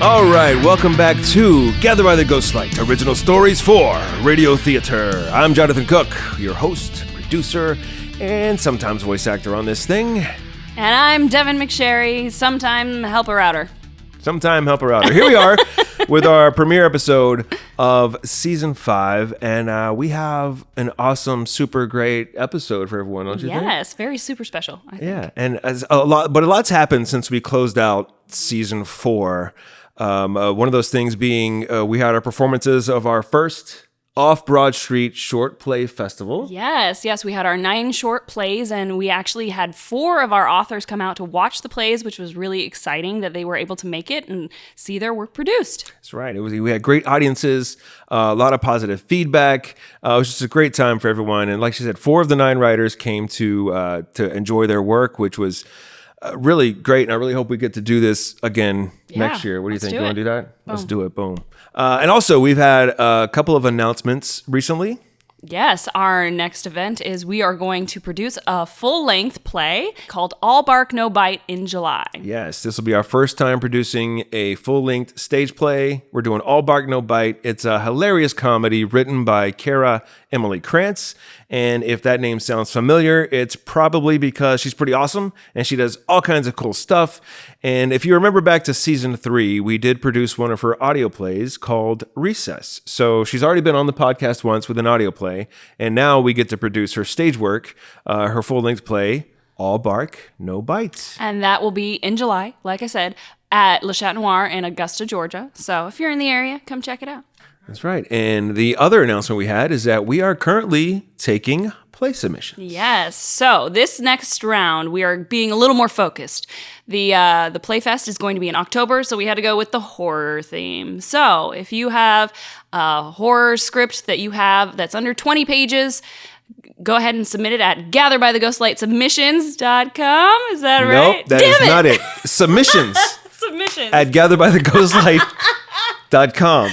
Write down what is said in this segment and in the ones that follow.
All right, welcome back to Gather by the Ghostlight, original stories for radio theater. I'm Jonathan Cook, your host, producer, and sometimes voice actor on this thing. And I'm Devin McSherry, sometime helper-outer. Here we are with our premiere episode of Season 5, and we have an awesome, super great episode for everyone, don't you think? Yes, very super special, I think. Yeah, and a lot's happened since we closed out Season 4. One of those things being we had our performances of our first Off-Broad Street Short Play Festival. Yes, we had our 9 short plays, and we actually had 4 of our authors come out to watch the plays, which was really exciting that they were able to make it and see their work produced. That's right. We had great audiences, a lot of positive feedback. It was just a great time for everyone. And like she said, 4 of the 9 writers came to enjoy their work, which was really great, and I really hope we get to do this again next year. What do you think? You want to do that? Boom. Let's do it. Boom. And also, we've had a couple of announcements recently. Yes, our next event is we are going to produce a full-length play called All Bark, No Bite in July. Yes, this will be our first time producing a full-length stage play. We're doing All Bark, No Bite. It's a hilarious comedy written by Kara Emily Krantz. And if that name sounds familiar, it's probably because she's pretty awesome and she does all kinds of cool stuff. And if you remember back to Season 3, we did produce one of her audio plays called Recess. So she's already been on the podcast once with an audio play, and now we get to produce her stage work, her full-length play, All Bark, No Bite. And that will be in July, like I said, at Le Chat Noir in Augusta, Georgia. So if you're in the area, come check it out. That's right. And the other announcement we had is that we are currently taking play submissions. Yes. So this next round, we are being a little more focused. The Playfest is going to be in October, so we had to go with the horror theme. So if you have a horror script that you have that's under 20 pages, go ahead and submit it at gatherbytheghostlightsubmissions.com. Is that right? Nope, that is not it. Submissions. Submissions. At gatherbytheghostlight.com.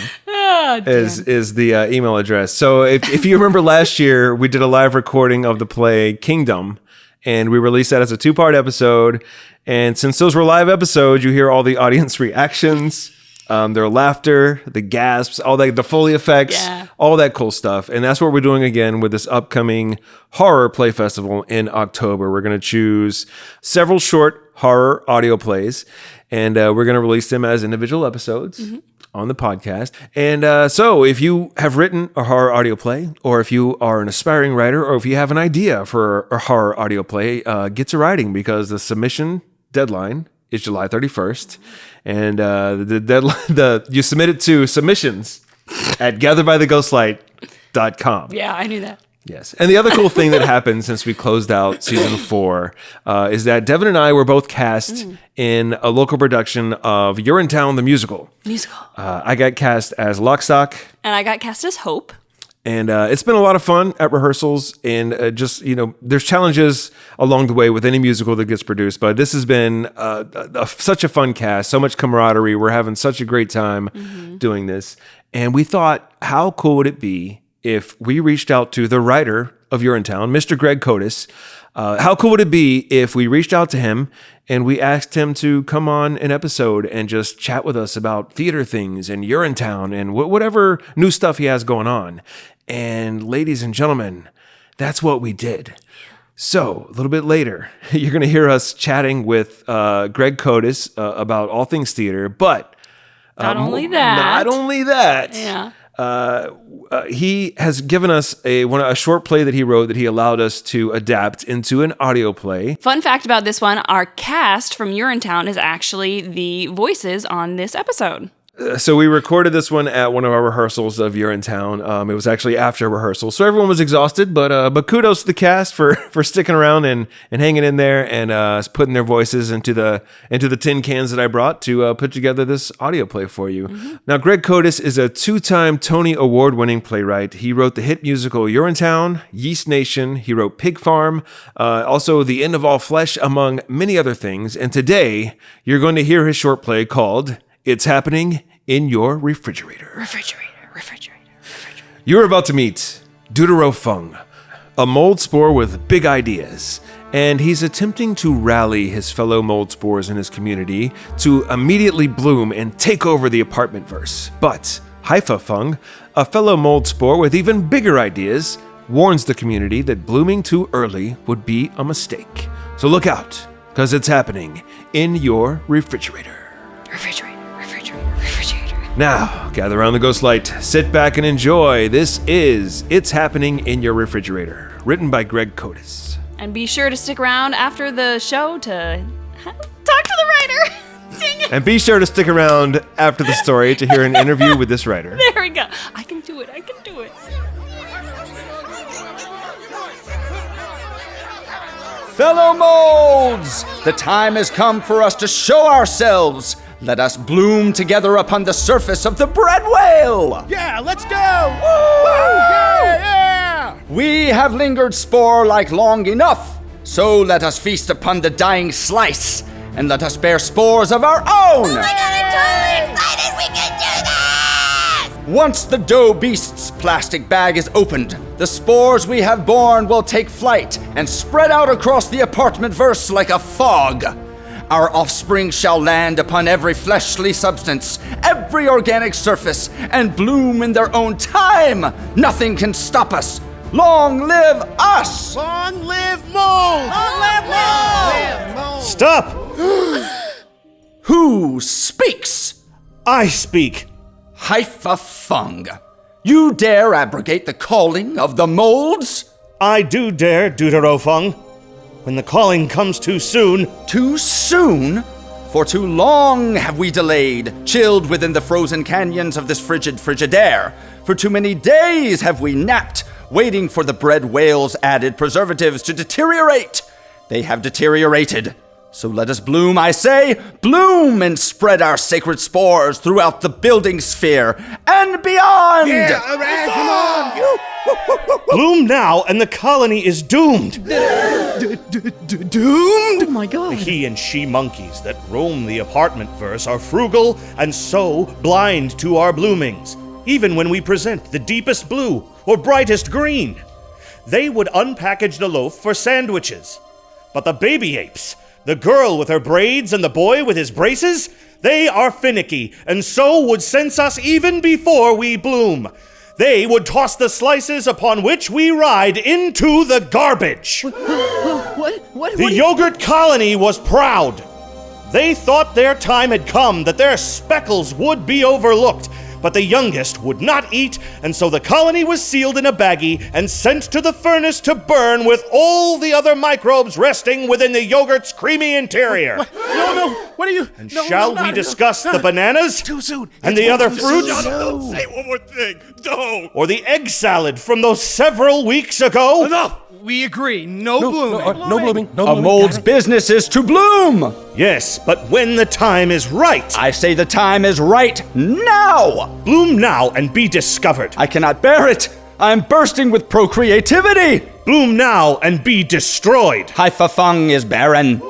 is the email address. So if you remember last year, we did a live recording of the play Kingdom, and we released that as a 2-part episode. And since those were live episodes, you hear all the audience reactions, their laughter, the gasps, all the Foley effects, all that cool stuff. And that's what we're doing again with this upcoming horror play festival in October. We're going to choose several short horror audio plays, and we're going to release them as individual episodes. Mm-hmm. On the podcast. And so if you have written a horror audio play, or if you are an aspiring writer, or if you have an idea for a horror audio play, get to writing, because the submission deadline is July 31st. And the deadline, you submit it to submissions at gatherbytheghostlight.com. Yeah, I knew that. Yes. And the other cool thing that happened since we closed out Season 4 is that Devin and I were both cast in a local production of Urinetown the Musical. I got cast as Lockstock. And I got cast as Hope. And it's been a lot of fun at rehearsals, and there's challenges along the way with any musical that gets produced, but this has been such a fun cast, so much camaraderie. We're having such a great time doing this. And we thought, how cool would it be if we reached out to the writer of Urinetown, Mr. Greg Kotis? How cool would it be if we reached out to him and we asked him to come on an episode and just chat with us about theater things and Urinetown and whatever new stuff he has going on? And ladies and gentlemen, that's what we did. So a little bit later, you're going to hear us chatting with Greg Kotis about all things theater, but not only that. Yeah. He has given us a short play that he wrote that he allowed us to adapt into an audio play. Fun fact about this one, our cast from Urinetown is actually the voices on this episode. So we recorded this one at one of our rehearsals of Urinetown. It was actually after rehearsal, so everyone was exhausted. But kudos to the cast for sticking around and hanging in there and putting their voices into the tin cans that I brought to put together this audio play for you. Mm-hmm. Now, Greg Kotis is a 2-time Tony Award-winning playwright. He wrote the hit musical Urinetown, Yeast Nation. He wrote Pig Farm, also The End of All Flesh, among many other things. And today, you're going to hear his short play called It's Happening in Your Refrigerator. You're about to meet Deutero-Fung, a mold spore with big ideas. and he's attempting to rally his fellow mold spores in his community to immediately bloom and take over the apartment-verse. But Hyphae-Fung, a fellow mold spore with even bigger ideas, warns the community that blooming too early would be a mistake. So look out, because it's happening in your refrigerator. Refrigerator. Now, gather around the ghost light, sit back and enjoy. This is It's Happening in Your Refrigerator, written by Greg Kotis. And be sure to stick around after the show to talk to the writer. Dang it. And be sure to stick around after the story to hear an interview with this writer. There we go. I can do it. Fellow molds, the time has come for us to show ourselves. Let us bloom together upon the surface of the bread whale. Yeah, let's go! Woo! Yeah! We have lingered spore-like long enough, so let us feast upon the dying slice, and let us bear spores of our own. Oh my god, I'm totally excited! We can do this! Once the dough beast's plastic bag is opened, the spores we have born will take flight and spread out across the apartment-verse like a fog. Our offspring shall land upon every fleshly substance, every organic surface, and bloom in their own time. Nothing can stop us. Long live us! Long live mold! Long live mold! Stop! Who speaks? I speak. Hyphae-Fung. You dare abrogate the calling of the molds? I do dare, Deutero-Fung. When the calling comes too soon. Too soon? For too long have we delayed, chilled within the frozen canyons of this frigid Frigidaire. For too many days have we napped, waiting for the bread whale's added preservatives to deteriorate. They have deteriorated. So let us bloom, I say, bloom and spread our sacred spores throughout the building sphere and beyond! Yeah, all right, come on! Bloom now, and the colony is doomed. Doomed? Oh my god. The he and she monkeys that roam the apartment-verse are frugal and so blind to our bloomings, even when we present the deepest blue or brightest green. They would unpackage the loaf for sandwiches. But the baby apes, the girl with her braids and the boy with his braces, they are finicky, and so would sense us even before we bloom. They would toss the slices upon which we ride into the garbage. What? The yogurt colony was proud. They thought their time had come, that their speckles would be overlooked, but the youngest would not eat, and so the colony was sealed in a baggie and sent to the furnace to burn with all the other microbes resting within the yogurt's creamy interior. No, what are you? And no, shall no, we no, discuss the bananas? Too soon. And It's the other too fruits? soon. Don't say one more thing. Don't. Or the egg salad from those several weeks ago? Enough. We agree. No blooming. No blooming. No A blooming. mold's business is to bloom! Yes, but when the time is right. I say the time is right now! Bloom now and be discovered. I cannot bear it! I'm bursting with procreativity! Bloom now and be destroyed. Hyphae-Fung is barren.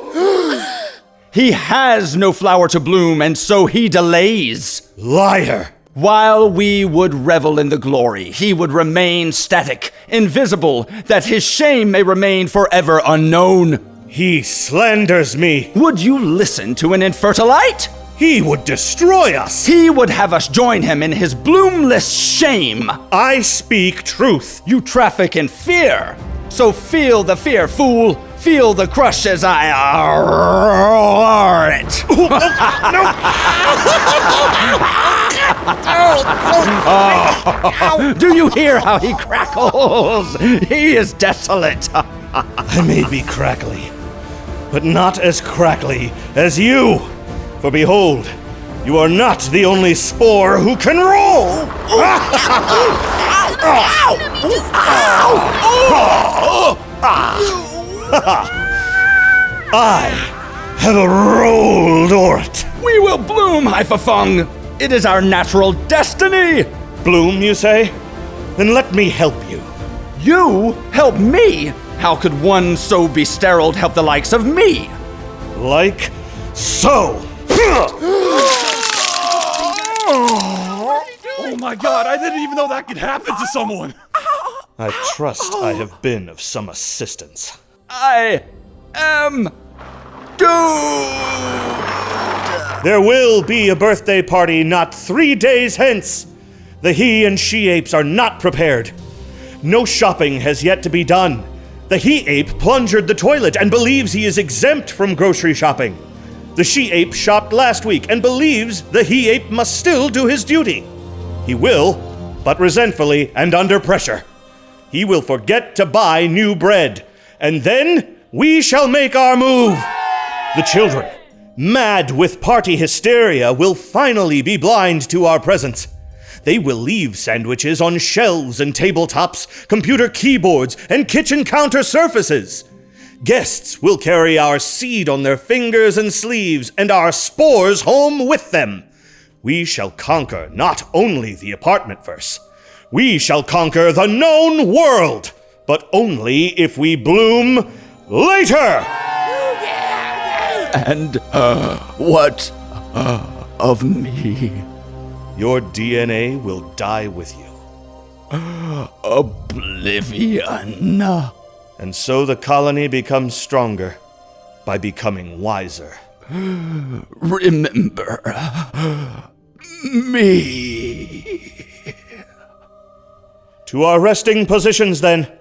He has no flower to bloom, and so he delays. Liar. While we would revel in the glory, he would remain static, invisible, that his shame may remain forever unknown. He slanders me. Would you listen to an infertilite? He would destroy us. He would have us join him in his bloomless shame. I speak truth. You traffic in fear. So feel the fear, fool. Feel the crush as I roar it. Do you hear how he crackles? He is desolate. I may be crackly, but not as crackly as you. For behold, you are not the only spore who can roll. I have rolled o'ert. We will bloom, Hyphae-Fung. It is our natural destiny. Bloom, you say? Then let me help you. You help me? How could one so be steriled help the likes of me? Like so. Oh my god, I didn't even know that could happen to someone. I trust I have been of some assistance. I am doomed. There will be a birthday party not 3 days hence. The he and she apes are not prepared. No shopping has yet to be done. The he ape plundered the toilet and believes he is exempt from grocery shopping. The she ape shopped last week and believes the he ape must still do his duty. He will, but resentfully and under pressure. He will forget to buy new bread, and then we shall make our move. The children, mad with party hysteria, will finally be blind to our presence. They will leave sandwiches on shelves and tabletops, computer keyboards, and kitchen counter surfaces. Guests will carry our seed on their fingers and sleeves, and our spores home with them. We shall conquer not only the apartment-verse, we shall conquer the known world, but only if we bloom later! And, what of me? Your DNA will die with you. Oblivion. And so the colony becomes stronger by becoming wiser. Remember me. To our resting positions, then.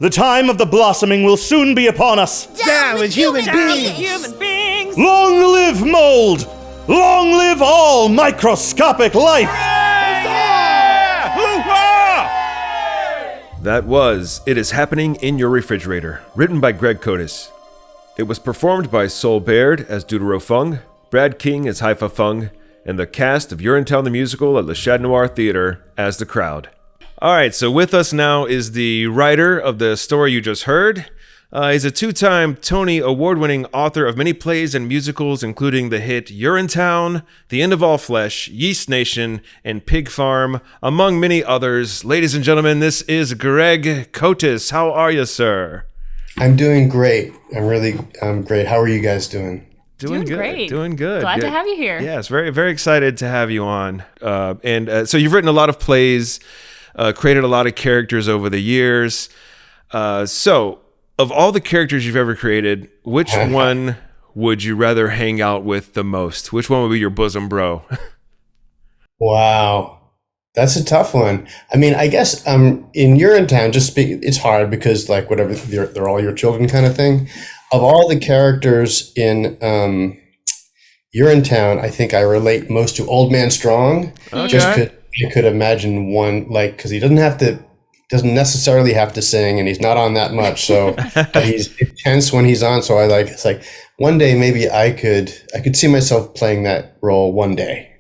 The time of the blossoming will soon be upon us. Down with human beings! Human beings! Long live mold! Long live all microscopic life! That was It Is Happening in Your Refrigerator, written by Greg Kotis. It was performed by Sol Baird as Deutero-Fung, Brad King as Hyphae-Fung, and the cast of Urinetown the Musical at the Chat Noir Theatre as the crowd. Alright, so with us now is the writer of the story you just heard. He's a two-time Tony Award-winning author of many plays and musicals, including the hit Urinetown, The End of All Flesh, Yeast Nation, and Pig Farm, among many others. Ladies and gentlemen, this is Greg Kotis. How are you, sir? I'm doing great. I'm great. How are you guys doing? Doing good. great. Doing good. Glad Good. to have you here. Yes, very, very excited to have you on. So you've written a lot of plays, created a lot of characters over the years. So of all the characters you've ever created, which one would you rather hang out with the most? Which one would be your bosom bro? Wow. That's a tough one. I mean, I guess in Urinetown, it's hard because like whatever, they're all your children kind of thing. Of all the characters in Urinetown, I think I relate most to Old Man Strong. Okay. Just because you could imagine one, like, because he doesn't necessarily have to sing, and he's not on that much. So but he's intense when he's on. So it's like one day maybe I could see myself playing that role one day.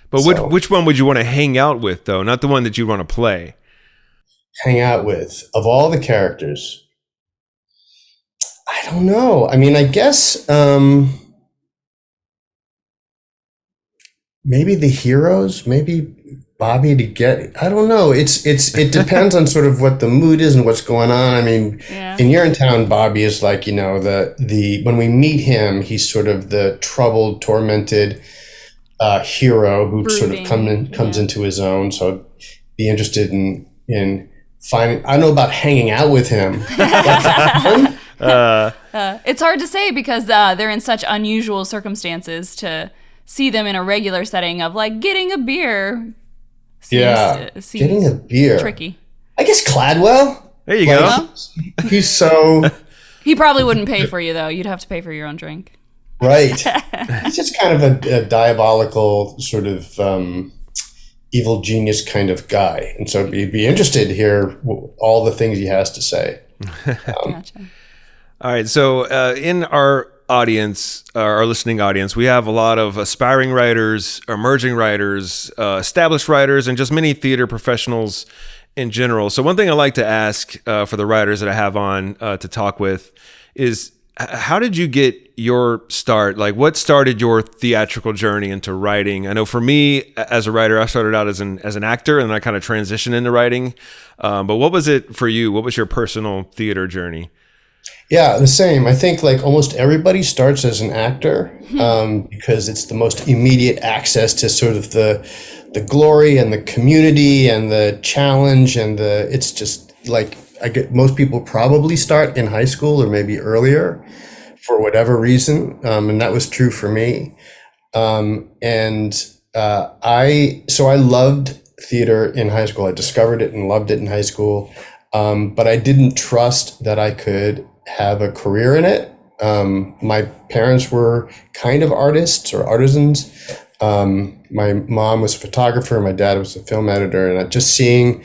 But which one would you want to hang out with, though? Not the one that you want to play. Hang out with, of all the characters, I don't know. I mean, I guess maybe the heroes, maybe Bobby to get. I don't know. It depends on sort of what the mood is and what's going on. I mean, in Urinetown, Bobby is like, you know, the when we meet him, he's sort of the troubled, tormented hero who Brooding. sort of comes into his own. So be interested in finding. I don't know about hanging out with him. It's hard to say because they're in such unusual circumstances. To see them in a regular setting of like getting a beer seems getting a beer. tricky. I guess Cladwell. There you go. He's so He probably wouldn't pay for you though. You'd have to pay for your own drink. right. He's just kind of a diabolical sort of evil genius kind of guy, and so you'd be interested to hear all the things he has to say. Gotcha. All right. So in our audience, our listening audience, we have a lot of aspiring writers, emerging writers, established writers, and just many theater professionals in general. So one thing I like to ask for the writers that I have on to talk with is, how did you get your start? Like, what started your theatrical journey into writing? I know for me, as a writer, I started out as an actor, and then I kind of transitioned into writing. But what was it for you? What was your personal theater journey? Yeah, the same. I think like almost everybody starts as an actor because it's the most immediate access to sort of the glory and the community and the challenge and it's just like I get most people probably start in high school or maybe earlier for whatever reason. And that was true for me. I loved theater in high school. I discovered it and loved it in high school. But I didn't trust that I could have a career in it. My parents were kind of artists or artisans. My mom was a photographer, my dad was a film editor, and just seeing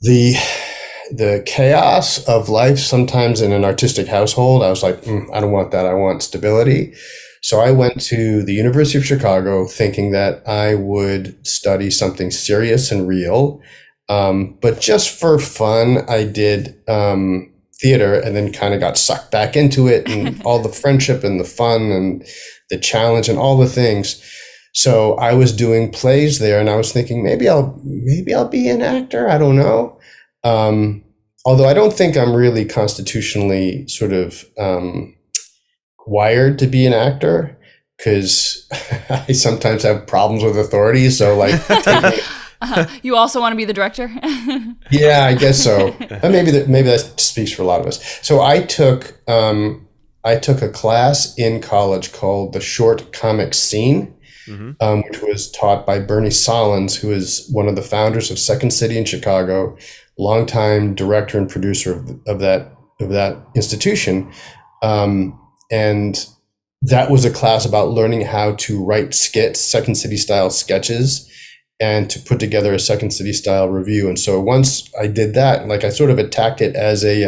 the chaos of life sometimes in an artistic household, I was like, I don't want that. I want stability. So I went to the University of Chicago thinking that I would study something serious and real. But just for fun, I did theater and then kind of got sucked back into it and all the friendship and the fun and the challenge and all the things. So I was doing plays there and I was thinking maybe I'll be an actor. I don't know. Although I don't think I'm really constitutionally sort of wired to be an actor, because I sometimes have problems with authority. So like you also want to be the director? Yeah, I guess so. Maybe that speaks for a lot of us. So I took a class in college called the Short Comic Scene, which was taught by Bernie Solins, who is one of the founders of Second City in Chicago, longtime director and producer of that institution. And that was a class about learning how to write skits, Second City style sketches, and to put together a Second City style review. And so once I did that, like I sort of attacked it as a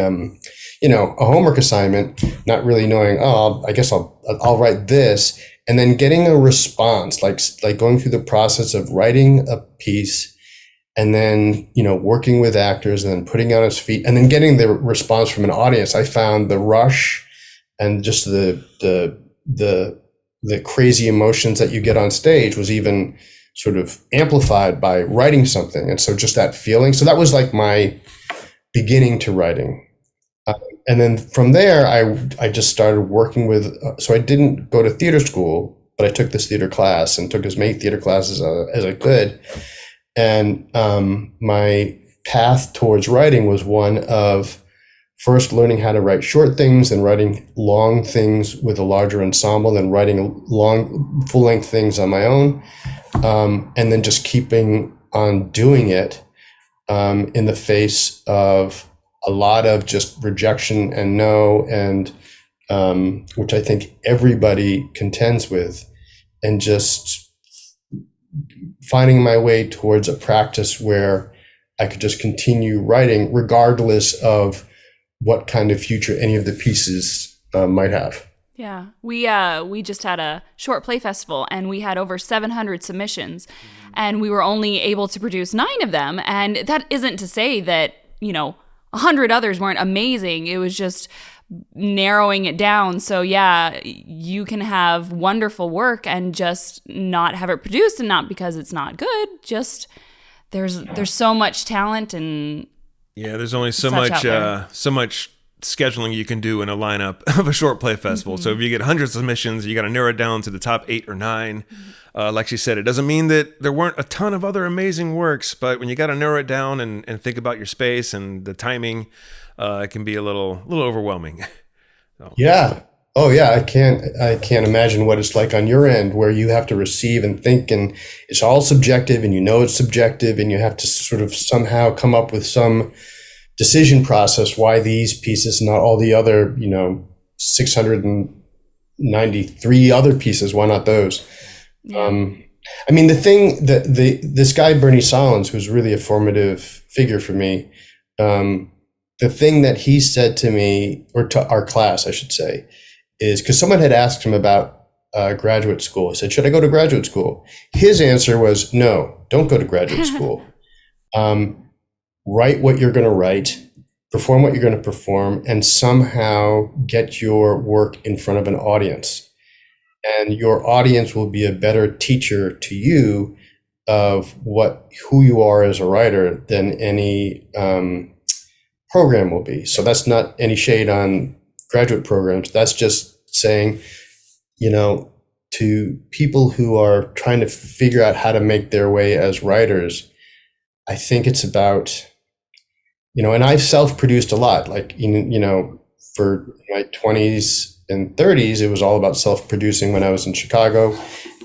homework assignment, not really knowing, I guess I'll write this, and then getting a response, like going through the process of writing a piece and then, working with actors and then putting on its feet and then getting the response from an audience. I found the rush and just the crazy emotions that you get on stage was even sort of amplified by writing something. And so just that feeling. So that was like my beginning to writing. And then from there, I just started working with, so I didn't go to theater school, but I took this theater class and took as many theater classes as I could. And my path towards writing was one of first learning how to write short things and writing long things with a larger ensemble, then writing long full-length things on my own. And then just keeping on doing it in the face of a lot of just rejection and no, and which I think everybody contends with, and just finding my way towards a practice where I could just continue writing regardless of what kind of future any of the pieces might have. Yeah, we just had a short play festival and we had over 700 submissions, and we were only able to produce 9 of them. And that isn't to say that 100 others weren't amazing. It was just narrowing it down. So yeah, you can have wonderful work and just not have it produced, and not because it's not good. Just there's so much talent, and there's only so much scheduling you can do in a lineup of a short play festival. So if you get hundreds of submissions, you got to narrow it down to the top 8 or 9. Like she said, it doesn't mean that there weren't a ton of other amazing works, but when you got to narrow it down and think about your space and the timing, it can be a little overwhelming. So. Yeah. Oh yeah. I can't imagine what it's like on your end, where you have to receive and think, and it's all subjective, and it's subjective, and you have to sort of somehow come up with some decision process why these pieces, not all the other 693 other pieces, why not those? The thing that this guy Bernie Solins, who's really a formative figure for me, the thing that he said to me, or to our class I should say, is because someone had asked him about graduate school. He said, should I go to graduate school? His answer was, no, don't go to graduate school. Write what you're going to write, perform what you're going to perform, and somehow get your work in front of an audience. And your audience will be a better teacher to you of who you are as a writer than any program will be. So that's not any shade on graduate programs. That's just saying, to people who are trying to figure out how to make their way as writers, I think it's about and I've self-produced a lot. Like, for my 20s and 30s, it was all about self-producing when I was in Chicago.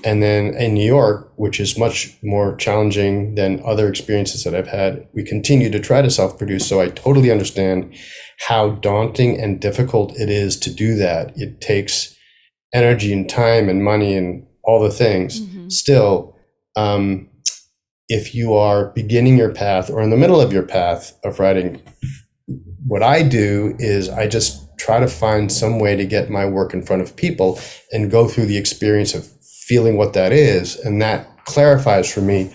And then in New York, which is much more challenging than other experiences that I've had, we continue to try to self-produce. So I totally understand how daunting and difficult it is to do that. It takes energy and time and money and all the things. Still, if you are beginning your path or in the middle of your path of writing, what I do is I just try to find some way to get my work in front of people and go through the experience of feeling what that is. And that clarifies for me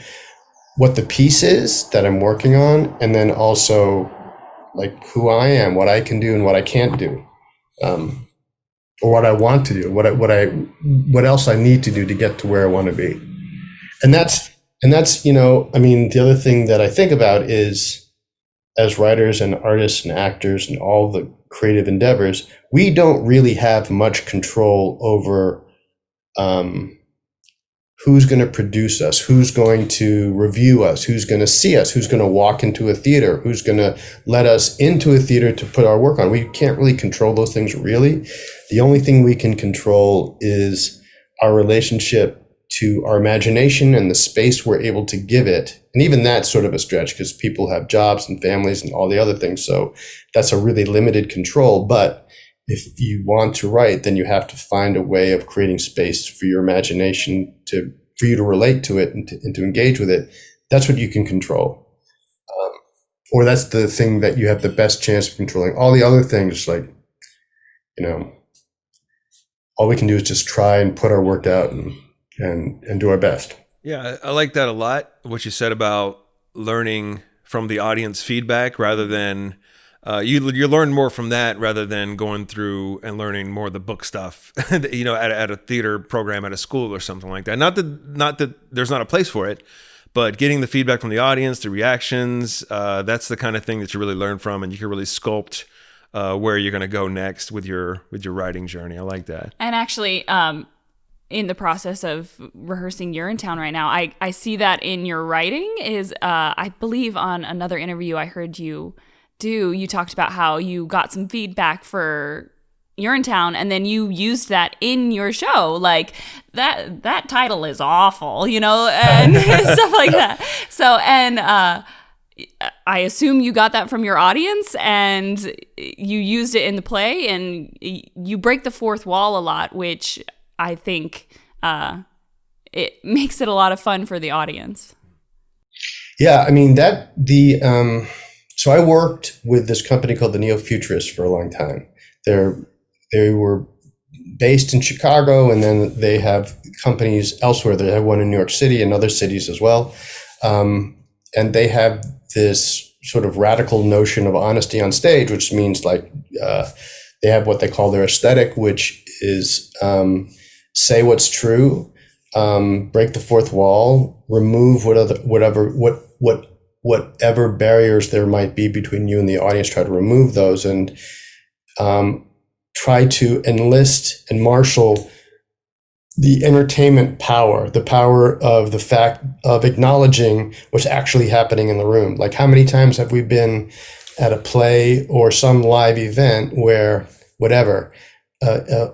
what the piece is that I'm working on. And then also like who I am, what I can do and what I can't do, or what I want to do, what else I need to do to get to where I want to be. And that's, the other thing that I think about is, as writers and artists and actors and all the creative endeavors, we don't really have much control over who's going to produce us, who's going to review us, who's going to see us, who's going to walk into a theater, who's going to let us into a theater to put our work on. We can't really control those things, really. The only thing we can control is our relationship to our imagination and the space we're able to give it. And even that's sort of a stretch because people have jobs and families and all the other things. So that's a really limited control. But if you want to write, then you have to find a way of creating space for your imagination for you to relate to it and to engage with it. That's what you can control. Or that's the thing that you have the best chance of controlling. All the other things, like, all we can do is just try and put our work out and do our best. Yeah, I like that a lot, what you said about learning from the audience feedback rather than you learn more from that rather than going through and learning more of the book stuff, at a theater program at a school or something like that. Not that there's not a place for it, but getting the feedback from the audience, the reactions, that's the kind of thing that you really learn from, and you can really sculpt where you're going to go next with your writing journey. I like that. And actually, in the process of rehearsing Urinetown right now, I see that in your writing is, I believe on another interview I heard you talked about how you got some feedback for Urinetown and then you used that in your show. Like that title is awful, and stuff like that. So, and I assume you got that from your audience and you used it in the play, and you break the fourth wall a lot, which I think it makes it a lot of fun for the audience. Yeah, so I worked with this company called the Neo-Futurists for a long time. They were based in Chicago, and then they have companies elsewhere. They have one in New York City and other cities as well. And they have this sort of radical notion of honesty on stage, which means like they have what they call their aesthetic, which is say what's true, break the fourth wall, remove whatever barriers there might be between you and the audience, try to remove those, and try to enlist and marshal the entertainment power, the power of the fact of acknowledging what's actually happening in the room. Like, how many times have we been at a play or some live event where whatever, a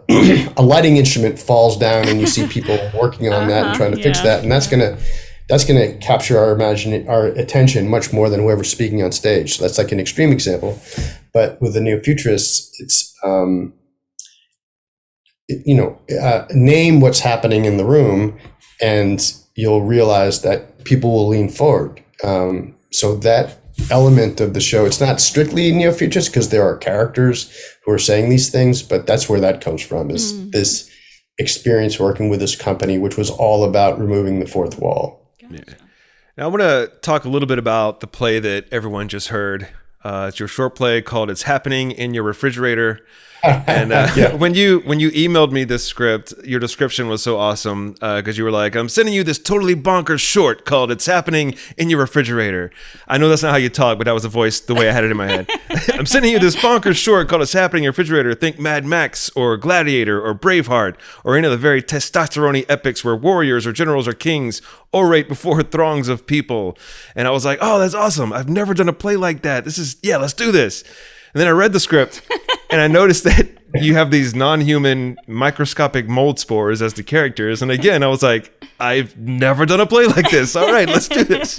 lighting instrument falls down and you see people working on that and trying to fix that, and that's gonna capture our attention much more than whoever's speaking on stage. So that's like an extreme example. But with the Neo-Futurists, it's name what's happening in the room, and you'll realize that people will lean forward. So that element of the show, it's not strictly Neo-Futurists because there are characters who are saying these things, but that's where that comes from, is this experience working with this company, which was all about removing the fourth wall. Yeah. Now I want to talk a little bit about the play that everyone just heard. It's your short play called "It's Happening in Your Refrigerator." And when you emailed me this script, your description was so awesome because you were like, I'm sending you this totally bonkers short called It's Happening in Your Refrigerator. I know that's not how you talk, but that was the way I had it in my head. I'm sending you this bonkers short called It's Happening in Your Refrigerator. Think Mad Max or Gladiator or Braveheart or any of the very testosterone-y epics where warriors or generals or kings orate before throngs of people. And I was like, oh, that's awesome. I've never done a play like that. Let's do this. And then I read the script and I noticed that you have these non-human microscopic mold spores as the characters. And again, I was like, I've never done a play like this. All right, let's do this.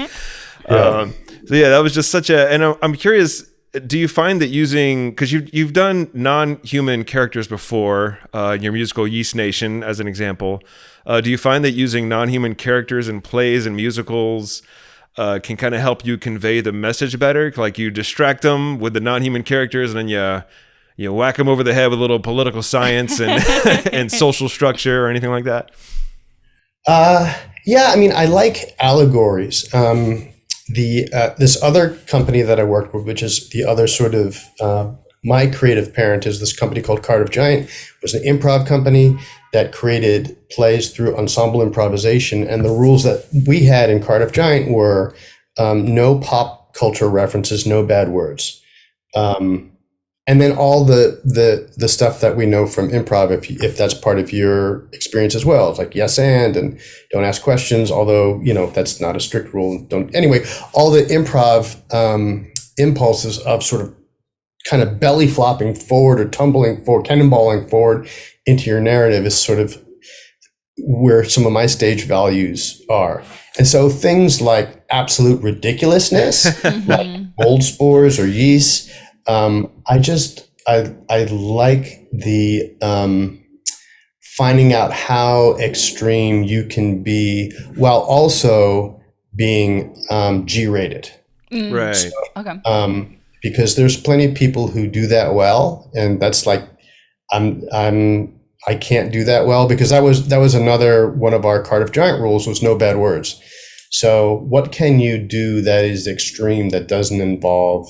That was just such a, and I'm curious, do you find that because you've done non-human characters before in your musical Yeast Nation as an example, do you find that using non-human characters in plays and musicals can kind of help you convey the message better? Like you distract them with the non-human characters and then you whack them over the head with a little political science and and social structure or anything like that? Yeah, I mean, I like allegories. This other company that I worked with, which is the other sort of my creative parent, is this company called Cardiff Giant. It was an improv company that created plays through ensemble improvisation. And the rules that we had in Cardiff Giant were no pop culture references, no bad words. And then all the stuff that we know from improv, if that's part of your experience as well, it's like yes and don't ask questions, although that's not a strict rule. Anyway, all the improv impulses of sort of kind of belly flopping forward or tumbling forward, cannonballing forward into your narrative is sort of where some of my stage values are. And so things like absolute ridiculousness, like mold spores or yeast. I like the finding out how extreme you can be while also being G-rated. Right. So, Okay. Because there's plenty of people who do that well, and that's like I can't do that well because that was another one of our Cardiff Giant rules was no bad words. So what can you do that is extreme that doesn't involve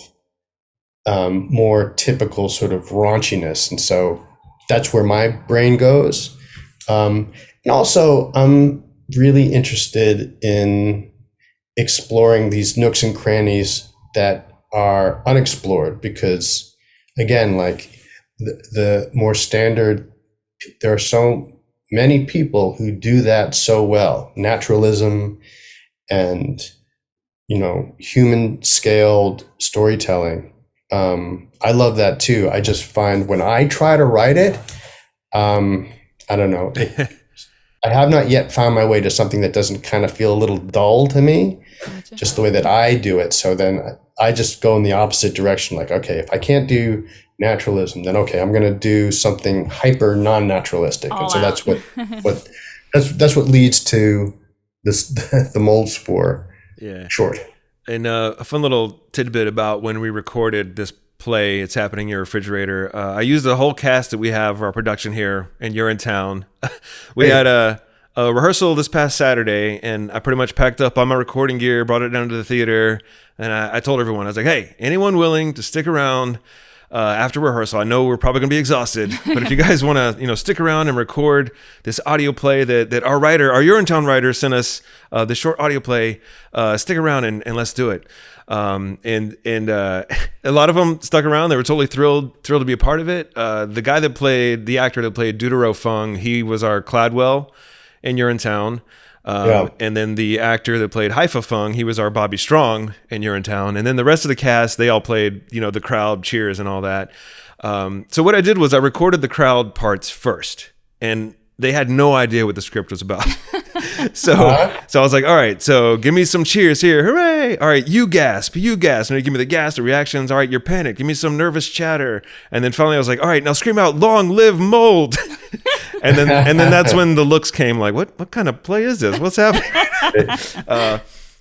more typical sort of raunchiness? And so that's where my brain goes. And also I'm really interested in exploring these nooks and crannies that are unexplored because again, like the more standard, there are so many people who do that so well. Naturalism and, human scaled storytelling. I love that too. I just find when I try to write it, I don't know. I have not yet found my way to something that doesn't kind of feel a little dull to me, just the way that I do it. So then I just go in the opposite direction. Like, okay, if I can't do naturalism, then okay, I'm going to do something hyper non-naturalistic. And so that's what leads to this, the mold spore short. And a fun little tidbit about when we recorded this play, It's Happening in Your Refrigerator. I used the whole cast that we have for our production here in Urinetown. We had a rehearsal this past Saturday, and I pretty much packed up all my recording gear, brought it down to the theater, and I told everyone, I was like, hey, anyone willing to stick around after rehearsal? I know we're probably going to be exhausted, but if you guys want to, stick around and record this audio play that our Urinetown writer sent us, the short audio play, stick around and let's do it. And a lot of them stuck around. They were totally thrilled to be a part of it. The actor that played Deutero-Fung, he was our Cladwell in Urinetown. And then the actor that played Hyphae-Fung, he was our Bobby Strong in Urinetown. And then the rest of the cast, they all played, the crowd cheers and all that. So what I did was I recorded the crowd parts first, and they had no idea what the script was about. So I was like, all right, so give me some cheers here. Hooray. All right, you gasp. And you give me the gasp, the reactions. All right, you're panicked. Give me some nervous chatter. And then finally I was like, all right, now scream out, long live mold. and then that's when the looks came like, what kind of play is this? What's happening?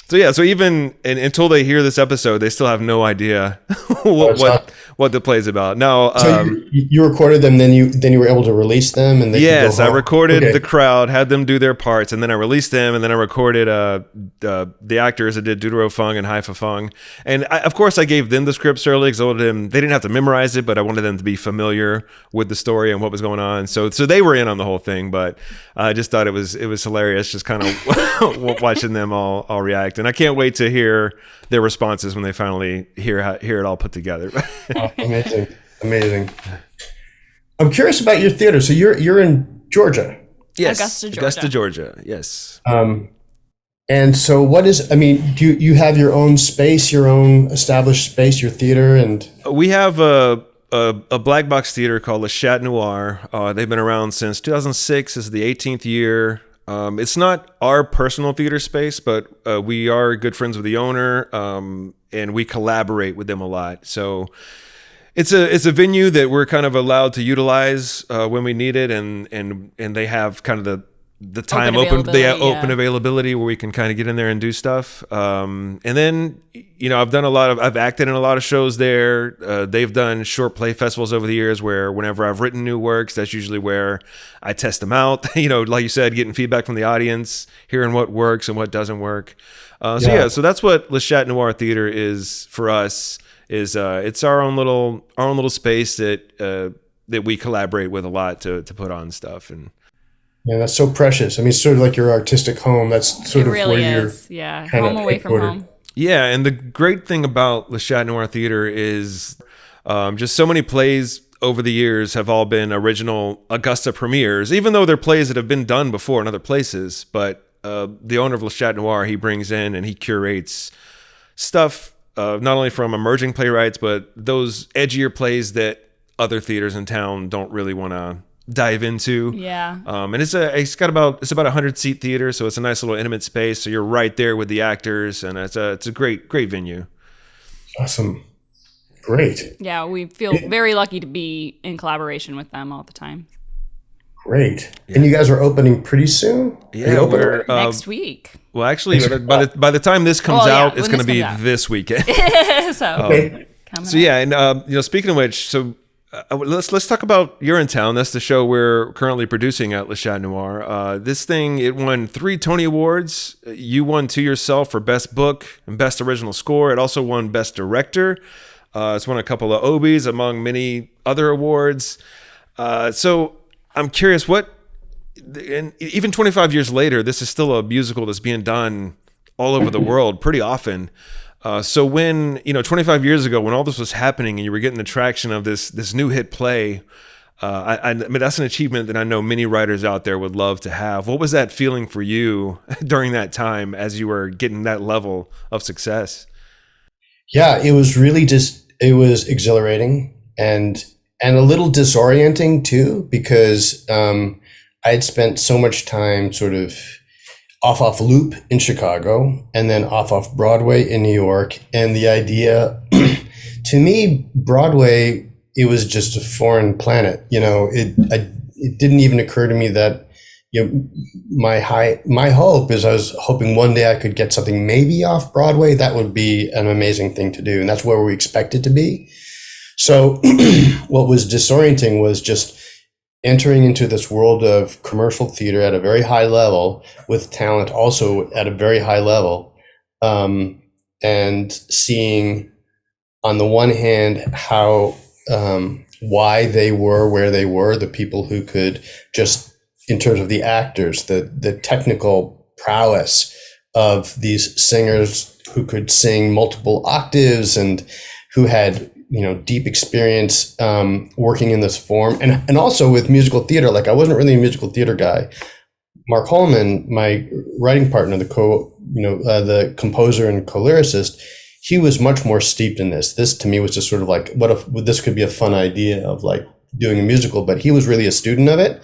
So even until they hear this episode, they still have no idea what the play's about. Now, so you recorded them, then you were able to release them, and yes, I recorded the crowd, had them do their parts, and then I released them, and then I recorded the actors that did Deutero-Fung and Hyphae-Fung, and of course I gave them the scripts early because I wanted them. They didn't have to memorize it, but I wanted them to be familiar with the story and what was going on. So they were in on the whole thing, but I just thought it was hilarious, just kind of watching them all react. And I can't wait to hear their responses when they finally hear it all put together. Oh, amazing. I'm curious about your theater. So you're in Georgia. Yes, Augusta, Georgia. Yes. And so do you have your own space, your own established space, your theater? And we have a black box theater called the Chat Noir. They've been around since 2006. This is the 18th year. It's not our personal theater space, but we are good friends with the owner, and we collaborate with them a lot. So it's a venue that we're kind of allowed to utilize when we need it, and they have kind of the time open availability where we can kind of get in there and do stuff. And then, I've acted in a lot of shows there. They've done short play festivals over the years where whenever I've written new works, that's usually where I test them out. Like you said, getting feedback from the audience, hearing what works and what doesn't work. So that's what Le Chat Noir Theater is for us. It's our own little space that we collaborate with a lot to put on stuff. And yeah, that's so precious. I mean, it's sort of like your artistic home. That's sort of really where is. Home away from home. Yeah, and the great thing about Le Chat Noir Theater is just so many plays over the years have all been original Augusta premieres, even though they're plays that have been done before in other places. But the owner of Le Chat Noir, he brings in and he curates stuff not only from emerging playwrights, but those edgier plays that other theaters in town don't really want to dive into. Yeah. And it's about a 100-seat theater, so it's a nice little intimate space. So you're right there with the actors, and it's a great venue. Awesome. Great. Yeah, we feel very lucky to be in collaboration with them all the time. Great. Yeah. And you guys are opening pretty soon? Yeah, we're next week. Well, actually, by the time this comes out, it's going to be this weekend. And speaking of which, so let's talk about Urinetown. That's the show we're currently producing at Le Chat Noir. This thing, it won 3 Tony Awards. You won 2 yourself for Best Book and Best Original Score. It also won Best Director. It's won a couple of Obies among many other awards. So I'm curious, and even 25 years later, this is still a musical that's being done all over the world pretty often. So when, 25 years ago, when all this was happening and you were getting the traction of this new hit play, I mean, that's an achievement that I know many writers out there would love to have. What was that feeling for you during that time as you were getting that level of success? Yeah, it was really it was exhilarating and a little disorienting too, because I had spent so much time sort of off loop in Chicago and then off Broadway in New York. And the idea, to me, Broadway, it was just a foreign planet. It didn't even occur to me that, my hope is I was hoping one day I could get something maybe off Broadway. That would be an amazing thing to do. And that's where we expect it to be. So what was disorienting was just entering into this world of commercial theater at a very high level with talent also at a very high level, and seeing on the one hand how why they were where they were, the people who could just, in terms of the actors, the technical prowess of these singers who could sing multiple octaves and who had deep experience working in this form, and also with musical theater. Like, I wasn't really a musical theater guy. Mark Holman, my writing partner, the composer and co-lyricist, he was much more steeped in this. This to me was just sort of like, what if this could be a fun idea of like doing a musical, but he was really a student of it.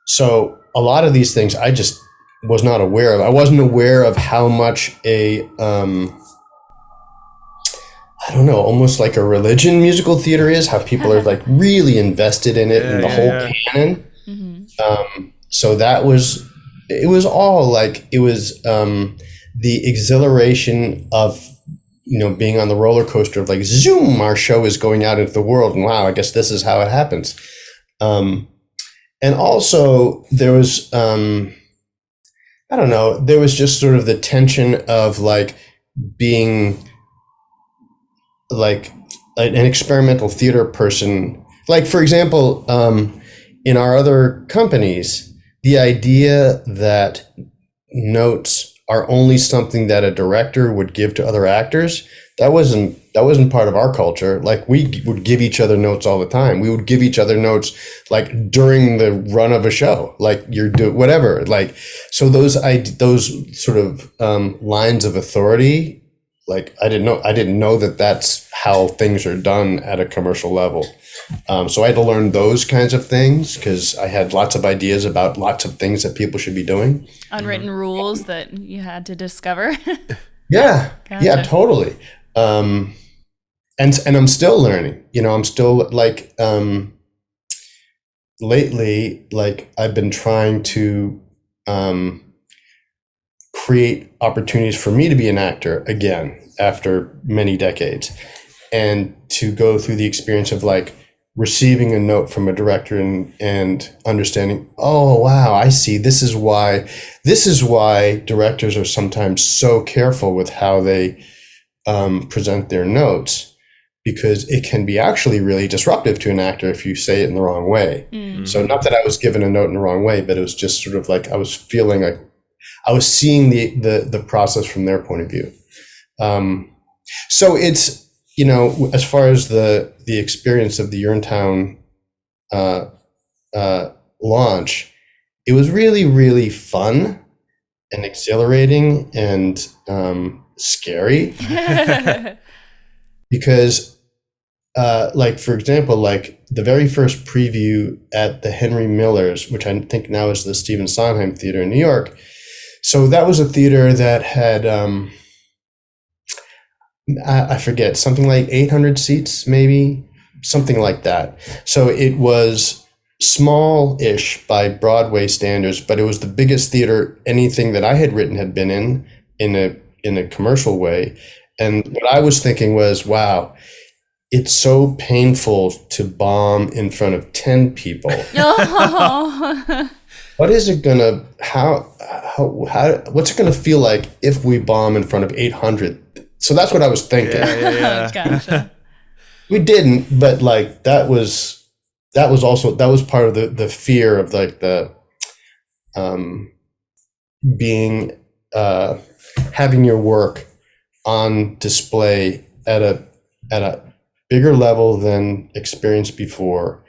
So a lot of these things I just was not aware of. I wasn't aware of how much I don't know, almost like a religion musical theater is, how people are like really invested in it and the whole canon. Mm-hmm. So that was it was all like, it was the exhilaration of, being on the roller coaster of like, zoom, our show is going out into the world, and wow, I guess this is how it happens. And also there was, I don't know, there was just sort of the tension of like being like an experimental theater person. Like, for example, in our other companies, the idea that notes are only something that a director would give to other actors, that wasn't part of our culture. Like, we would give each other notes all the time. We would give each other notes like during the run of a show, like whatever. Like, so those sort of lines of authority, like I didn't know that that's how things are done at a commercial level. So I had to learn those kinds of things because I had lots of ideas about lots of things that people should be doing. Unwritten rules that you had to discover. Yeah, Gotcha. yeah, totally. And I'm still learning. I'm still like lately, like I've been trying to create opportunities for me to be an actor again after many decades, and to go through the experience of like receiving a note from a director and understanding, oh wow, I see, this is why directors are sometimes so careful with how they present their notes, because it can be actually really disruptive to an actor if you say it in the wrong way. Mm-hmm. So not that I was given a note in the wrong way, but it was just sort of like I was feeling like I was seeing the process from their point of view. So it's, as far as the experience of the Urinetown launch, it was really, really fun and exhilarating and scary. Because like, for example, like the very first preview at the Henry Miller's, which I think now is the Stephen Sondheim Theater in New York. So that was a theater that had, I forget, something like 800 seats, maybe something like that. So it was small-ish by Broadway standards, but it was the biggest theater anything that I had written had been in a commercial way. And what I was thinking was, wow, it's so painful to bomb in front of 10 people. What is it gonna, what's it gonna feel like if we bomb in front of 800? So that's what I was thinking. Yeah. Gotcha. We didn't, but like that was part of the fear of like the being having your work on display at a bigger level than experienced before,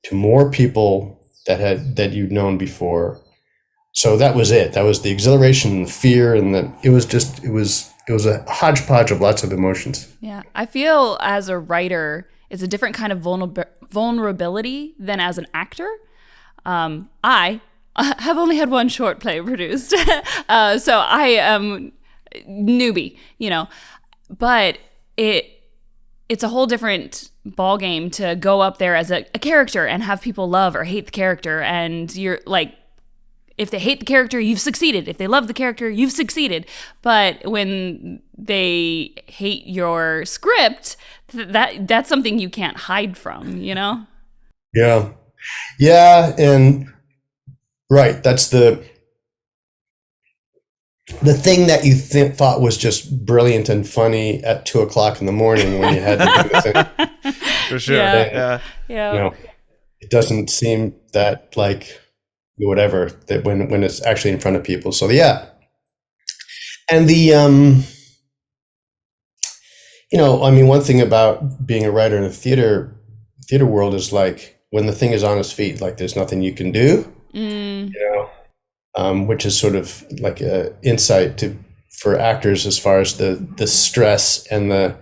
to more people that you'd known before. So that was it. That was the exhilaration and the fear, and it was a hodgepodge of lots of emotions. Yeah, I feel as a writer, it's a different kind of vulnerability than as an actor. I have only had one short play produced, so I am newbie, but it's a whole different ballgame to go up there as a character and have people love or hate the character, and you're like, if they hate the character, you've succeeded. If they love the character, you've succeeded. But when they hate your script, that's something you can't hide from, Yeah. Yeah, and right, that's the thing that you thought was just brilliant and funny at 2:00 in the morning when you had to do the thing. For sure. Yeah. It doesn't seem that like whatever that when it's actually in front of people. So yeah. And the one thing about being a writer in the theater world is like when the thing is on its feet, like there's nothing you can do. Which is sort of like a insight for actors as far as the stress and the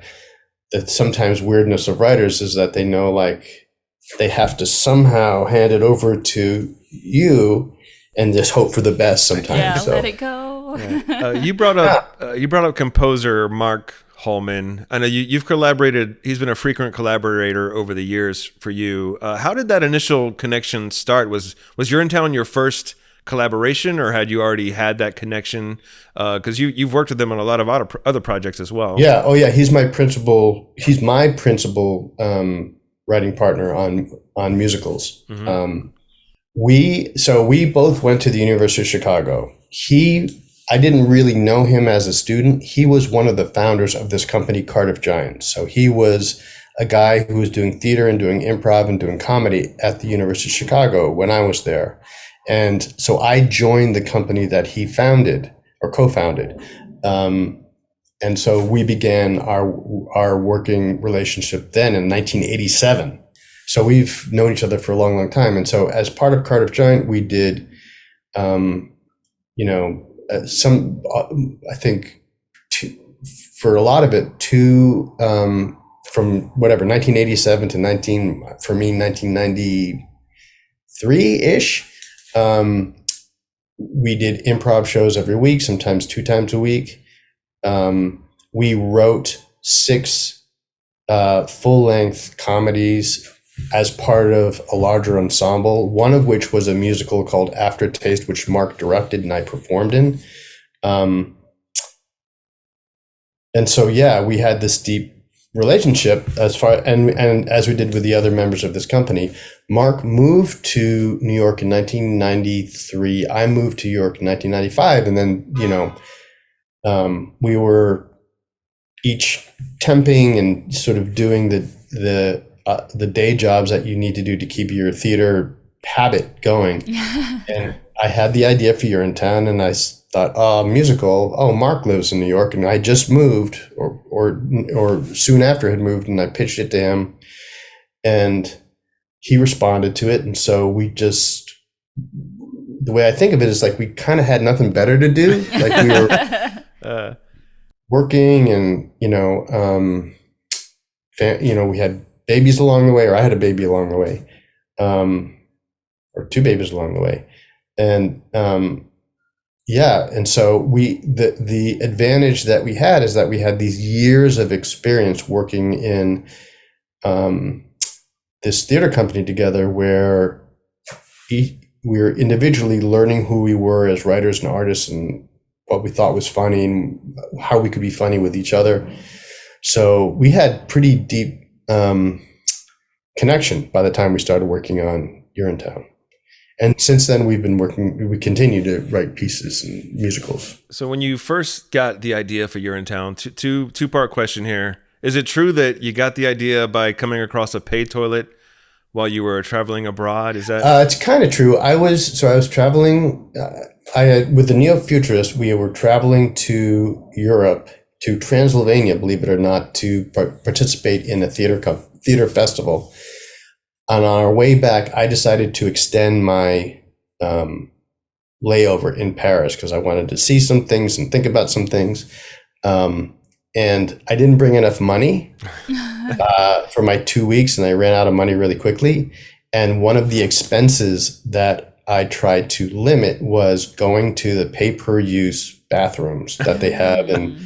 sometimes weirdness of writers, is that they know like they have to somehow hand it over to you and just hope for the best sometimes. Yeah, so. let it go. Yeah. You brought up composer Mark Holman. I know you've collaborated. He's been a frequent collaborator over the years for you. How did that initial connection start? Was Urinetown your first collaboration, or had you already had that connection? Because you've worked with them on a lot of other projects as well. Yeah. Oh yeah. He's my principal writing partner on musicals. We both went to the University of Chicago. I didn't really know him as a student. He was one of the founders of this company, Cardiff Giants. So he was a guy who was doing theater and doing improv and doing comedy at the University of Chicago when I was there. And so I joined the company that he founded or co-founded. And so we began our working relationship then in 1987. So we've known each other for a long, long time. And so as part of Cardiff Giant, we did, for a lot of it, from whatever, 1987 to 1993-ish. We did improv shows every week, sometimes 2 times a week. We wrote 6 full-length comedies as part of a larger ensemble, one of which was a musical called Aftertaste, which Mark directed and I performed in. And so, yeah, we had this deep relationship and as we did with the other members of this company. Mark moved to New York in 1993. I moved to New York in 1995. And then, we were each temping and sort of doing the day jobs that you need to do to keep your theater habit going. And I had the idea for Urinetown, and I thought, musical. Oh, Mark lives in New York, and I just moved, or soon after had moved, and I pitched it to him, and he responded to it. And so we just, the way I think of it is like we kind of had nothing better to do. Like we were working, and we had babies along the way, or I had a baby along the way, or 2 babies along the way. And and so the advantage that we had is that we had these years of experience working in this theater company together, where we were individually learning who we were as writers and artists and what we thought was funny and how we could be funny with each other. So we had pretty deep connection by the time we started working on Urinetown. And since then, we continue to write pieces and musicals. So when you first got the idea for Urinetown, two-part question here. Is it true that you got the idea by coming across a pay toilet while you were traveling abroad? Is that? It's kind of true. I was traveling, with the Neo-Futurists, we were traveling to Europe, to Transylvania, believe it or not, to participate in a theater festival. And on our way back, I decided to extend my layover in Paris because I wanted to see some things and think about some things. And I didn't bring enough money for my 2 weeks, and I ran out of money really quickly. And one of the expenses that I tried to limit was going to the pay-per-use bathrooms that they have in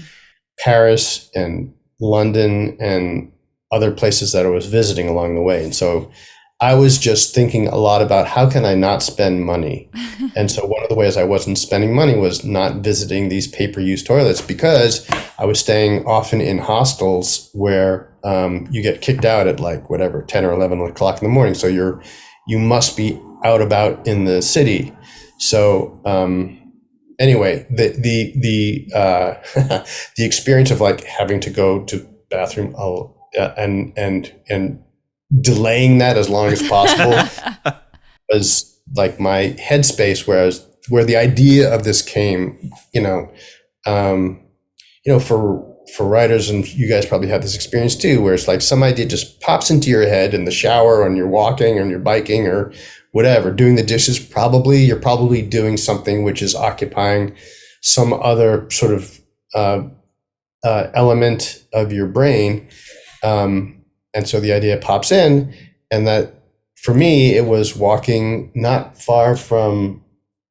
Paris and London and other places that I was visiting along the way. And so I was just thinking a lot about how can I not spend money? And so one of the ways I wasn't spending money was not visiting these pay-per-use toilets, because I was staying often in hostels where you get kicked out at 10 or 11 o'clock in the morning. So you must be out about in the city. So anyway, the the experience of having to go to bathroom and delaying that as long as possible was my headspace, where the idea of this came, for writers, and you guys probably have this experience too, where it's some idea just pops into your head in the shower, or when you're walking, or you're biking, or whatever, doing the dishes. You're probably doing something which is occupying some other sort of element of your brain. And so the idea pops in, and that for me, it was walking not far from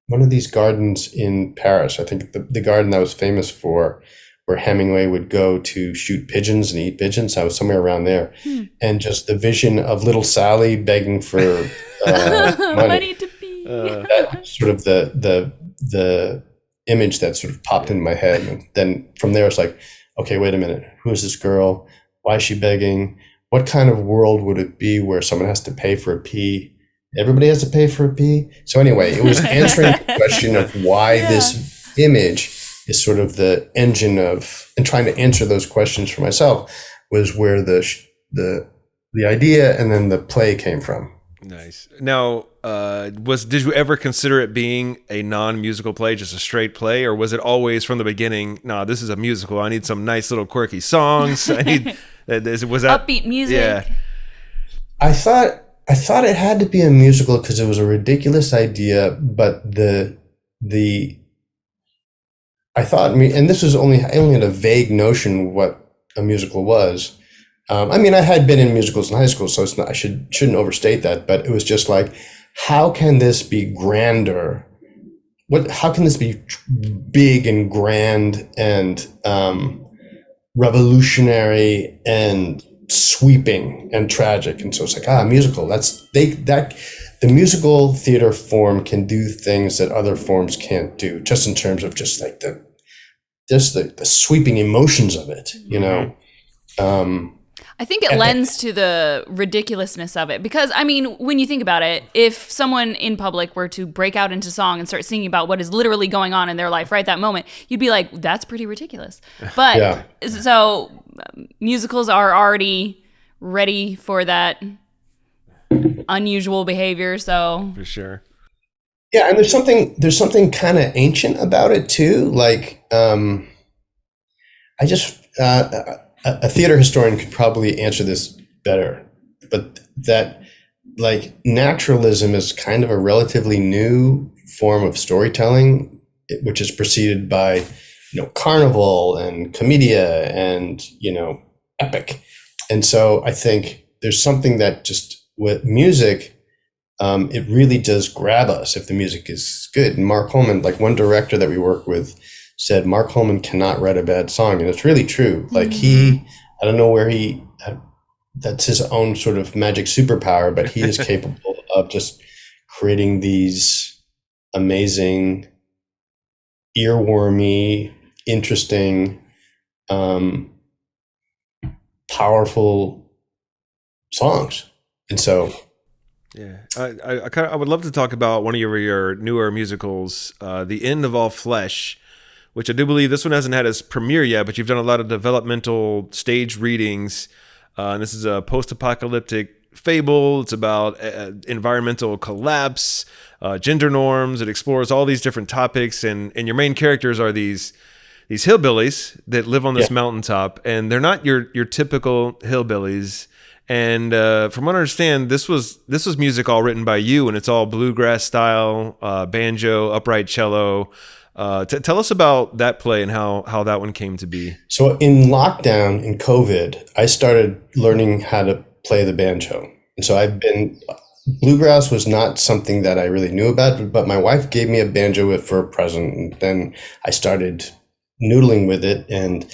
one of these gardens in Paris. I think the garden that was famous for where Hemingway would go to shoot pigeons and eat pigeons. I was somewhere around there. And just the vision of little Sally begging for money to pee. That's sort of the image that sort of popped into my head. And then from there, it's like, okay, wait a minute. Who is this girl? Why is she begging? What kind of world would it be where someone has to pay for a pee? Everybody has to pay for a pee? So anyway, it was answering the question of why this image is sort of the engine of, and trying to answer those questions for myself was where the idea and then the play came from. Nice. Now, did you ever consider it being a non-musical play, just a straight play, or was it always from the beginning? No, this is a musical. I need some nice little quirky songs. I need was that upbeat music? Yeah. I thought it had to be a musical because it was a ridiculous idea, but I thought, and this was I only had a vague notion what a musical was. I mean, I had been in musicals in high school, so it's not, I shouldn't overstate that, but it was just like, how can this be grander? How can this be big and grand and revolutionary and sweeping and tragic? And so it's like, musical. The musical theater form can do things that other forms can't do, just in terms of just like the sweeping emotions of it, you know. I think it lends to the ridiculousness of it because, I mean, when you think about it, if someone in public were to break out into song and start singing about what is literally going on in their life right that moment, you'd be like, that's pretty ridiculous. But so musicals are already ready for that unusual behavior. So for sure. Yeah, and there's something kind of ancient about it too. Like, a theater historian could probably answer this better, but that like naturalism is kind of a relatively new form of storytelling, which is preceded by, carnival and commedia and, epic. And so I think there's something that just with music, it really does grab us if the music is good. And Mark Holman, like one director that we work with, said Mark Holman cannot write a bad song, and it's really true. Like I don't know where that's his own sort of magic superpower, but he is capable of just creating these amazing, earwormy, interesting, powerful songs. And so, yeah, I would love to talk about one of your newer musicals, The End of All Flesh, which I do believe this one hasn't had its premiere yet, but you've done a lot of developmental stage readings. And this is a post-apocalyptic fable. It's about environmental collapse, gender norms. It explores all these different topics, and your main characters are these hillbillies that live on this mountaintop, and they're not your typical hillbillies. And from what I understand, this was music all written by you, and it's all bluegrass style, banjo, upright cello. Tell us about that play and how that one came to be. So in lockdown, in COVID, I started learning how to play the banjo. And so bluegrass was not something that I really knew about, but my wife gave me a banjo for a present. And then I started noodling with it and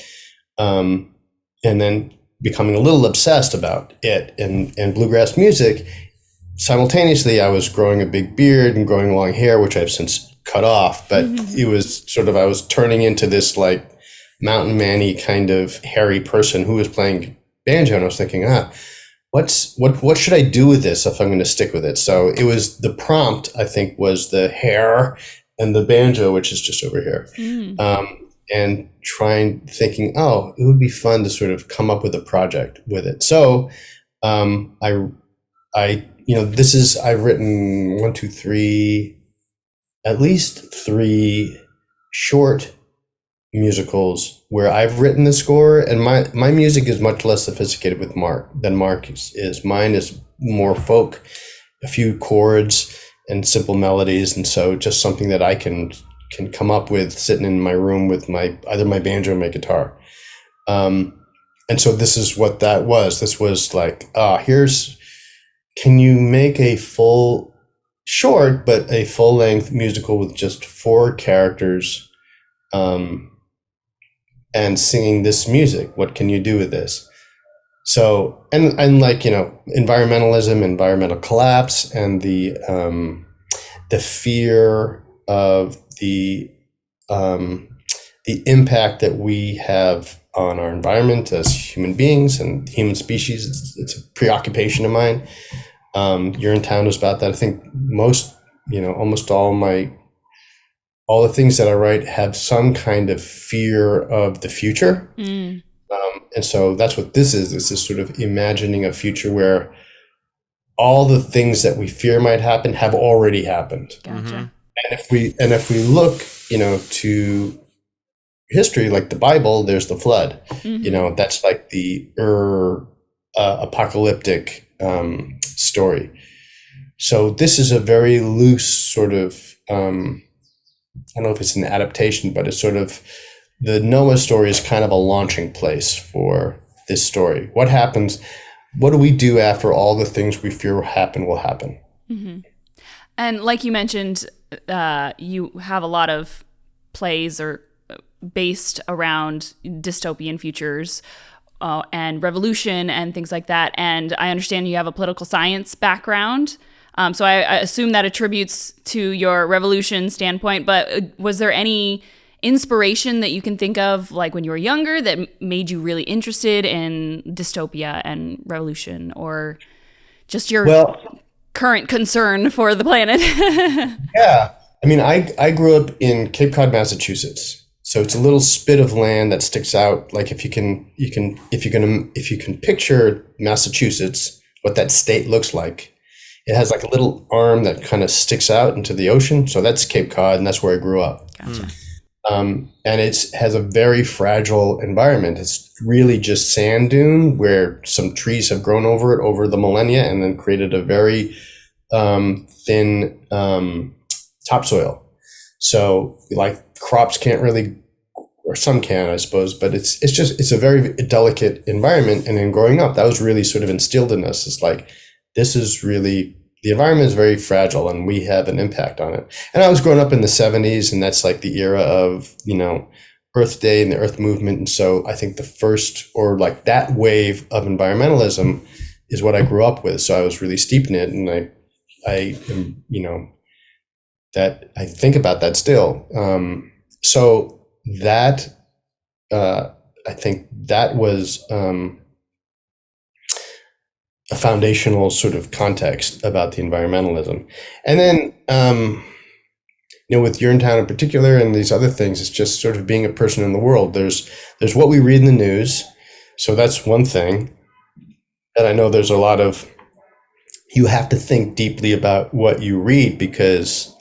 then becoming a little obsessed about it and bluegrass music. Simultaneously, I was growing a big beard and growing long hair, which I've since cut off, but it was sort of, I was turning into this like mountain man-y kind of hairy person who was playing banjo. And I was thinking, what should I do with this if I'm going to stick with it? So it was the prompt, I think, was the hair and the banjo, which is just over here. And thinking, it would be fun to sort of come up with a project with it. So I've written at least 3 short musicals where I've written the score, and my music is much less sophisticated with Mark than Mark is. Mine is more folk, a few chords and simple melodies, and so just something that I can come up with sitting in my room with either my banjo or my guitar. And so this is what that was. This was like, can you make a full short, but a full-length musical with just 4 characters and singing this music? What can you do with this? So, and like, environmentalism, environmental collapse, and the the fear of the impact that we have on our environment as human beings and human species. It's a preoccupation of mine. Urinetown is about that. I think almost all the things that I write have some kind of fear of the future. And so that's what this is. This is sort of imagining a future where all the things that we fear might happen have already happened. Gotcha. And if we look, to history, like the Bible, there's the flood. That's like the apocalyptic story. So this is a very loose sort of, I don't know if it's an adaptation, but it's sort of, the Noah story is kind of a launching place for this story. What happens? What do we do after all the things we fear will happen? And like you mentioned, you have a lot of plays or based around dystopian futures and revolution and things like that. And I understand you have a political science background. So I assume that attributes to your revolution standpoint. But was there any inspiration that you can think of, like when you were younger, that made you really interested in dystopia and revolution, or just your current concern for the planet? Yeah. I mean, I grew up in Cape Cod, Massachusetts. So it's a little spit of land that sticks out. Like if you can picture Massachusetts, what that state looks like, it has like a little arm that kind of sticks out into the ocean. So that's Cape Cod, and that's where I grew up. Gotcha. And it has a very fragile environment. It's really just sand dune where some trees have grown over it over the millennia and then created a very thin topsoil. So like crops can't really, or some can, I suppose, but it's a very delicate environment. And in growing up, that was really sort of instilled in us. It's like, the environment is very fragile and we have an impact on it. And I was growing up in the 70s, and that's like the era of, Earth Day and the Earth movement. And so I think the first, or like that wave of environmentalism is what I grew up with. So I was really steeped in it. And I am, that I think about that still. So that, I think that was, a foundational sort of context about the environmentalism. And then, with Urinetown in particular and these other things, it's just sort of being a person in the world. There's what we read in the news. So that's one thing. And I know there's a lot of, you have to think deeply about what you read, because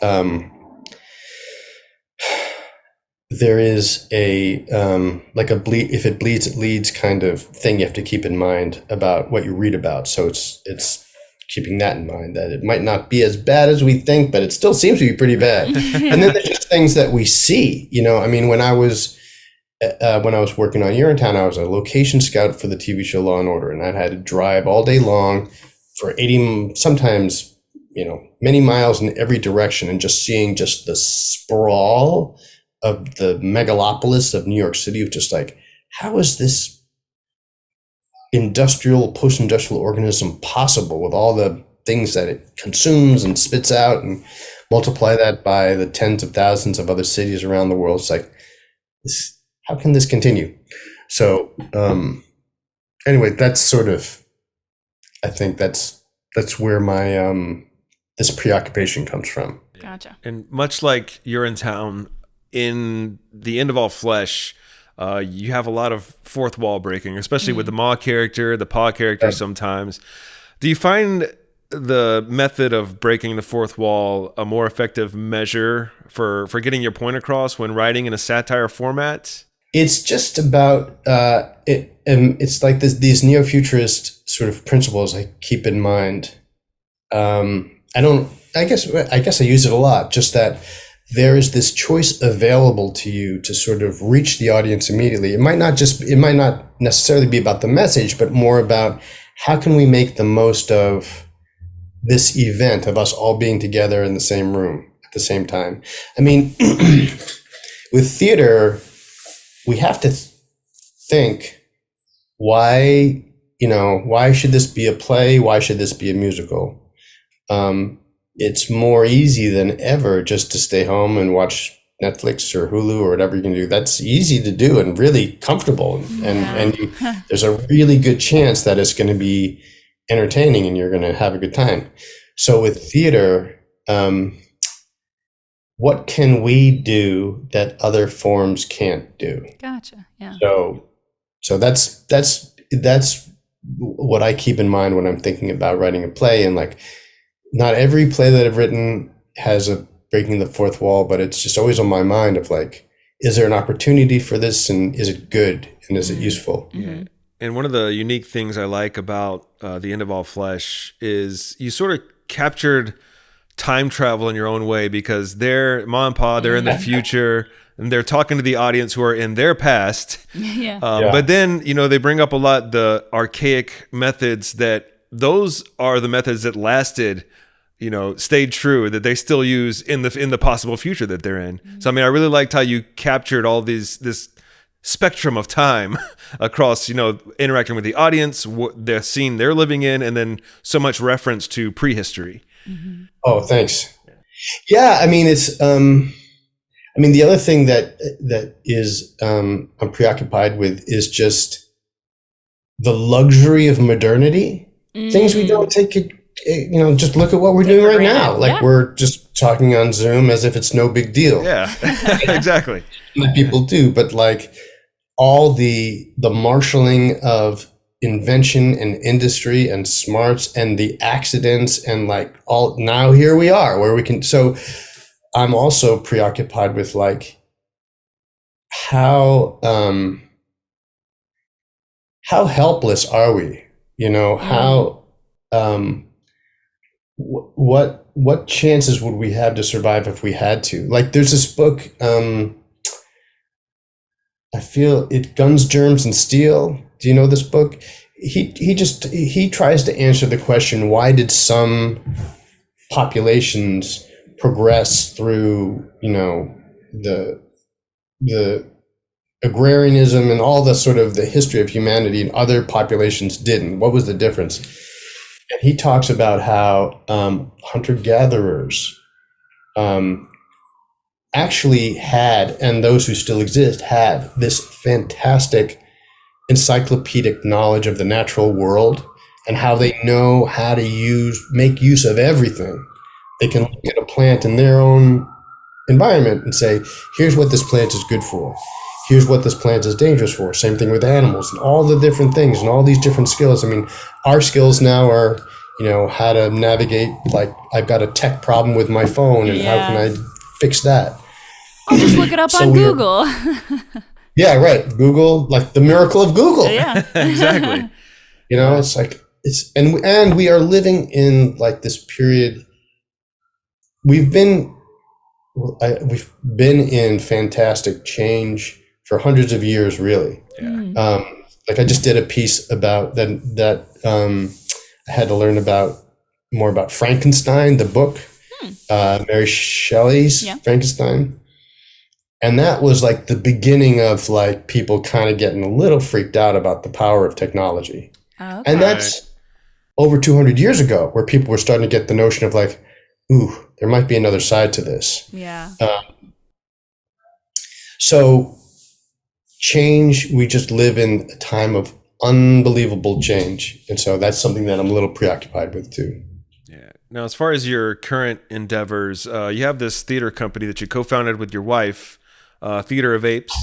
there is a if it bleeds, it leads kind of thing you have to keep in mind about what you read about. So it's keeping that in mind, that it might not be as bad as we think, but it still seems to be pretty bad. And then there's just things that we see. I mean, when I was working on Urinetown, I was a location scout for the TV show Law and Order, and I had to drive all day long for 80, sometimes many miles in every direction, and just seeing just the sprawl of the megalopolis of New York City, of just like, how is this post-industrial organism possible with all the things that it consumes and spits out, and multiply that by the tens of thousands of other cities around the world? It's like, how can this continue? So anyway, that's sort of, I think that's where my this preoccupation comes from. Gotcha. And much like Urinetown, in The End of All Flesh, you have a lot of fourth wall breaking, especially with the Ma character, the Pa character sometimes. Do you find the method of breaking the fourth wall a more effective measure for getting your point across when writing in a satire format? It's just about it's like these neo-futurist sort of principles I keep in mind. I guess I use it a lot, just that there is this choice available to you to sort of reach the audience immediately. It might not necessarily be about the message, but more about how can we make the most of this event of us all being together in the same room at the same time. I mean, with theater, we have to think, why should this be a play? Why should this be a musical? it's more easy than ever just to stay home and watch Netflix or Hulu or whatever you can do. That's easy to do and really comfortable. There's a really good chance that it's going to be entertaining and you're going to have a good time. So with theater, what can we do that other forms can't do? Gotcha. Yeah. So that's what I keep in mind when I'm thinking about writing a play. And like, not every play that I've written has a breaking the fourth wall, but it's just always on my mind of like, is there an opportunity for this, and is it good, and is it useful? Yeah. And one of the unique things I like about The End of All Flesh is you sort of captured time travel in your own way, because Ma and Pa, they're in the future and they're talking to the audience who are in their past. But then, they bring up a lot the archaic methods, that those are the methods that lasted, stayed true, that they still use in the possible future that they're in. So, I really liked how you captured all this spectrum of time across, interacting with the audience, the scene they're living in, and then so much reference to prehistory. Mm-hmm. Oh, thanks. Yeah, it's the other thing that is I'm preoccupied with is just the luxury of modernity. Things we don't take it. Just look at what we're doing right now. Like we're just talking on Zoom as if it's no big deal. Yeah, exactly. People do, but like all the marshaling of invention and industry and smarts and the accidents and like now here we are where we can. So I'm also preoccupied with like how helpless are we? How what chances would we have to survive if we had to? Like there's this book, I feel it, Guns, Germs, and Steel. Do you know this book? He tries to answer the question, why did some populations progress through, the agrarianism and all the sort of the history of humanity, and other populations didn't? What was the difference? And he talks about how hunter-gatherers actually had, and those who still exist have, this fantastic encyclopedic knowledge of the natural world and how they know how to make use of everything. They can look at a plant in their own environment and say, here's what this plant is good for. Here's what this plant is dangerous for. Same thing with animals and all the different things and all these different skills. Our skills now are, how to navigate, like I've got a tech problem with my phone and how can I fix that? I'll just look it up on Google. Yeah, right. Google, like the miracle of Google. Yeah, exactly. It's like, and we are living in like this period. We've been in fantastic change for hundreds of years, really. Yeah. Like I just did a piece about that I had to learn more about Frankenstein, the book, Mary Shelley's Frankenstein. And that was like the beginning of like people kind of getting a little freaked out about the power of technology. Okay. And that's over 200 years ago, where people were starting to get the notion of like, ooh, there might be another side to this. Yeah. So change, we just live in a time of unbelievable change. And so that's something that I'm a little preoccupied with too. Yeah. Now, as far as your current endeavors, you have this theater company that you co-founded with your wife, Theater of Apes.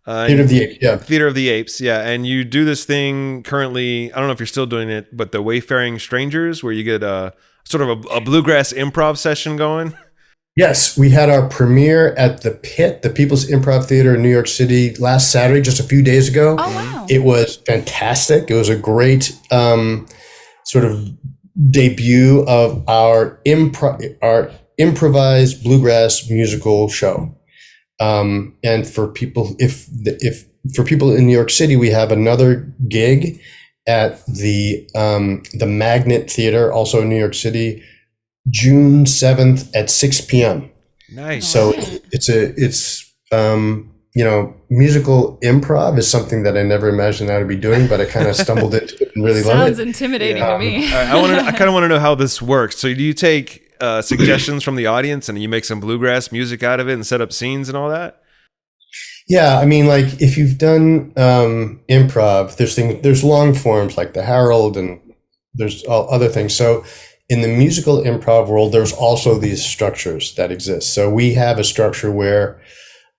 Theater of the Apes, yeah. Theater of the Apes, yeah. And you do this thing currently, I don't know if you're still doing it, but the Wayfaring Strangers, where you get a sort of a bluegrass improv session going. Yes, we had our premiere at the Pit, the People's Improv Theater in New York City last Saturday, just a few days ago. Oh, wow. It was fantastic. It was a great sort of debut of our improvised bluegrass musical show. And for people, for people in New York City, we have another gig at the Magnet Theater, also in New York City, June 7th at 6 p.m. Nice. So it's musical improv is something that I never imagined I would be doing, but I kind of stumbled into it and really love it. Sounds intimidating to me. I kind of want to know how this works. So do you take suggestions from the audience and you make some bluegrass music out of it and set up scenes and all that? Yeah, I mean, like if you've done improv, there's long forms like the Herald, and there's other things. So in the musical improv world, there's also these structures that exist. So we have a structure where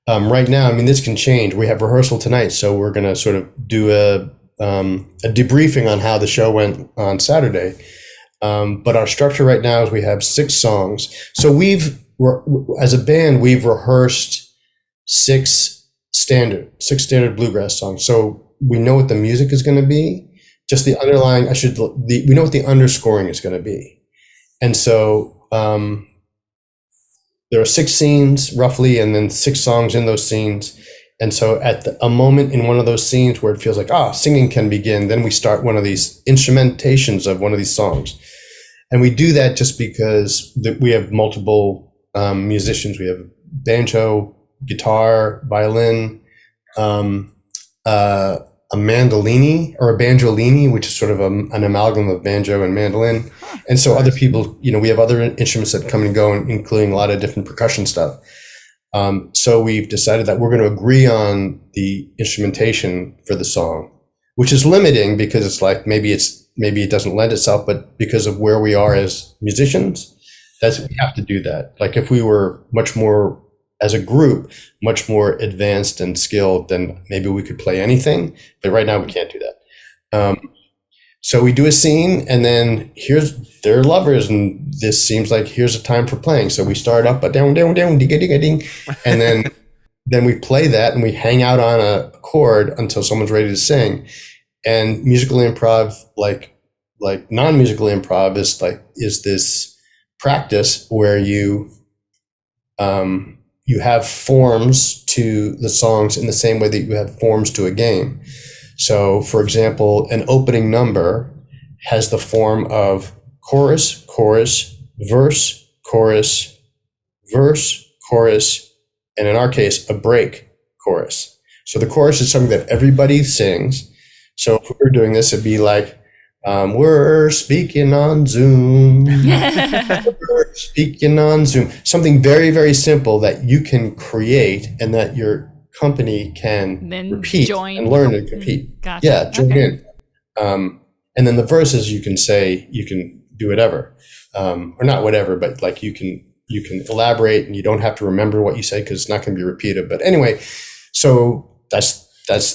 right now, I mean, this can change. We have rehearsal tonight, so we're going to sort of do a debriefing on how the show went on Saturday. But our structure right now is we have 6 songs. So as a band, we've rehearsed six standard bluegrass songs. So we know what the music is going to be. Just the underlying, we know what the underscoring is going to be. And so there are 6 scenes roughly, and then 6 songs in those scenes. And so at a moment in one of those scenes where it feels like, singing can begin, then we start one of these instrumentations of one of these songs. And we do that just because we have multiple musicians. We have banjo, guitar, violin, a mandolini or a banjolini, which is sort of an amalgam of banjo and mandolin. And so other people, we have other instruments that come and go, including a lot of different percussion stuff. So we've decided that we're going to agree on the instrumentation for the song, which is limiting because it's like maybe it doesn't lend itself, but because of where we are as musicians, we have to do that. Like if we were much more, as a group, much more advanced and skilled, then maybe we could play anything. But right now we can't do that. So we do a scene, and then they're lovers, and this seems like here's a time for playing. So we start up, but down, digga, digga, ding, and then we play that, and we hang out on a chord until someone's ready to sing. And musical improv, like non-musical improv, is this practice where you have forms to the songs in the same way that you have forms to a game. So, for example, an opening number has the form of chorus, chorus, verse, chorus, verse, chorus, and in our case, a break chorus. So the chorus is something that everybody sings. So if we were doing this, it'd be like, we're speaking on Zoom. We're speaking on Zoom. Something very, very simple that you can create and that your company can then repeat and learn and compete. Gotcha. Yeah, join in. And then the verses, you can do whatever, or not whatever, but like you can elaborate, and you don't have to remember what you say because it's not going to be repeated. But anyway, so that's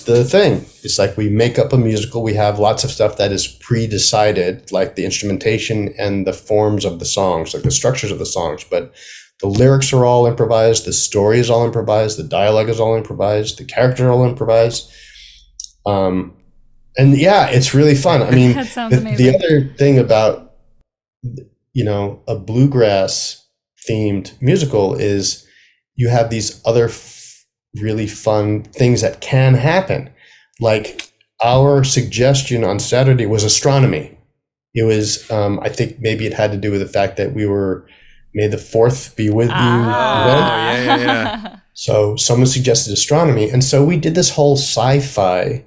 the thing. It's like we make up a musical. We have lots of stuff that is pre-decided, like the instrumentation and the forms of the songs, like the structures of the songs. But the lyrics are all improvised. The story is all improvised. The dialogue is all improvised. The characters are all improvised. And yeah, it's really fun. I mean, that sounds amazing. The other thing about, a bluegrass themed musical is you have these other really fun things that can happen. Like our suggestion on Saturday was astronomy. It was, I think maybe it had to do with the fact that we were, May the 4th be with you. Yeah. So someone suggested astronomy. And so we did this whole sci-fi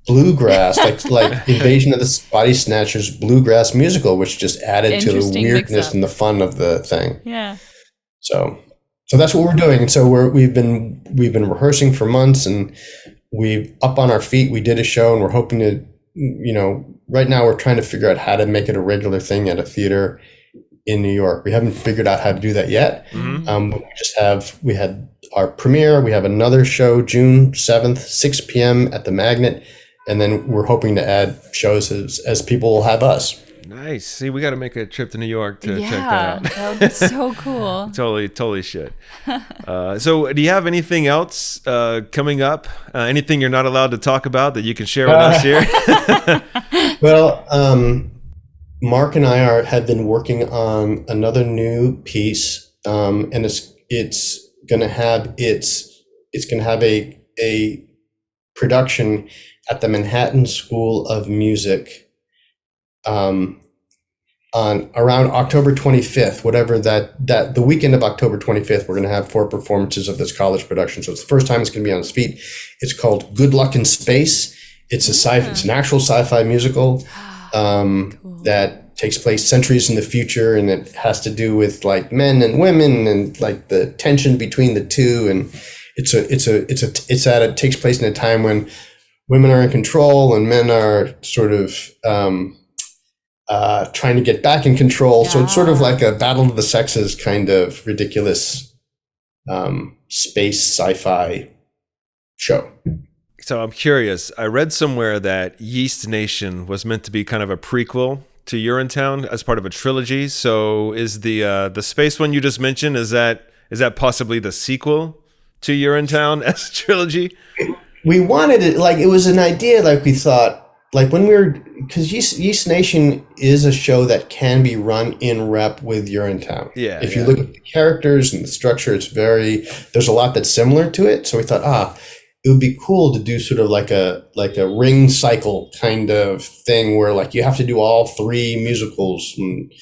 bluegrass, like Invasion of the Body Snatchers bluegrass musical, which just added to the weirdness and the fun of the thing. Yeah. So that's what we're doing. And so we've been rehearsing for months, and we up on our feet. We did a show, and we're hoping to, right now we're trying to figure out how to make it a regular thing at a theater in New York. We haven't figured out how to do that yet. Mm-hmm. We had our premiere. We have another show June 7th, 6 p.m. at the Magnet. And then we're hoping to add shows as people will have us. Nice. See, we got to make a trip to New York to check that out. That would be so cool. Totally should. So do you have anything else coming up? Anything you're not allowed to talk about that you can share with us here? Well, Mark and I have been working on another new piece, and it's going to have a production at the Manhattan School of Music on around October 25th, whatever that the weekend of October 25th, we're going to have 4 performances of this college production. So it's the first time it's going to be on its feet. It's called Good Luck in Space. It's an actual sci-fi musical. Cool. That takes place centuries in the future, and it has to do with like men and women and like the tension between the two. And it takes place in a time when women are in control and men are sort of trying to get back in control. So it's sort of like a battle of the sexes kind of ridiculous space sci-fi show. So I'm curious. I read somewhere that Yeast Nation was meant to be kind of a prequel to Urinetown as part of a trilogy. So is the space one you just mentioned, is that possibly the sequel to Urinetown as a trilogy? We wanted it, like, it was an idea, like we thought, like when because Yeast Nation is a show that can be run in rep with Urinetown. Yeah. If you look at the characters and the structure, there's a lot that's similar to it. So we thought, it would be cool to do sort of like a ring cycle kind of thing where like you have to do all 3 musicals, and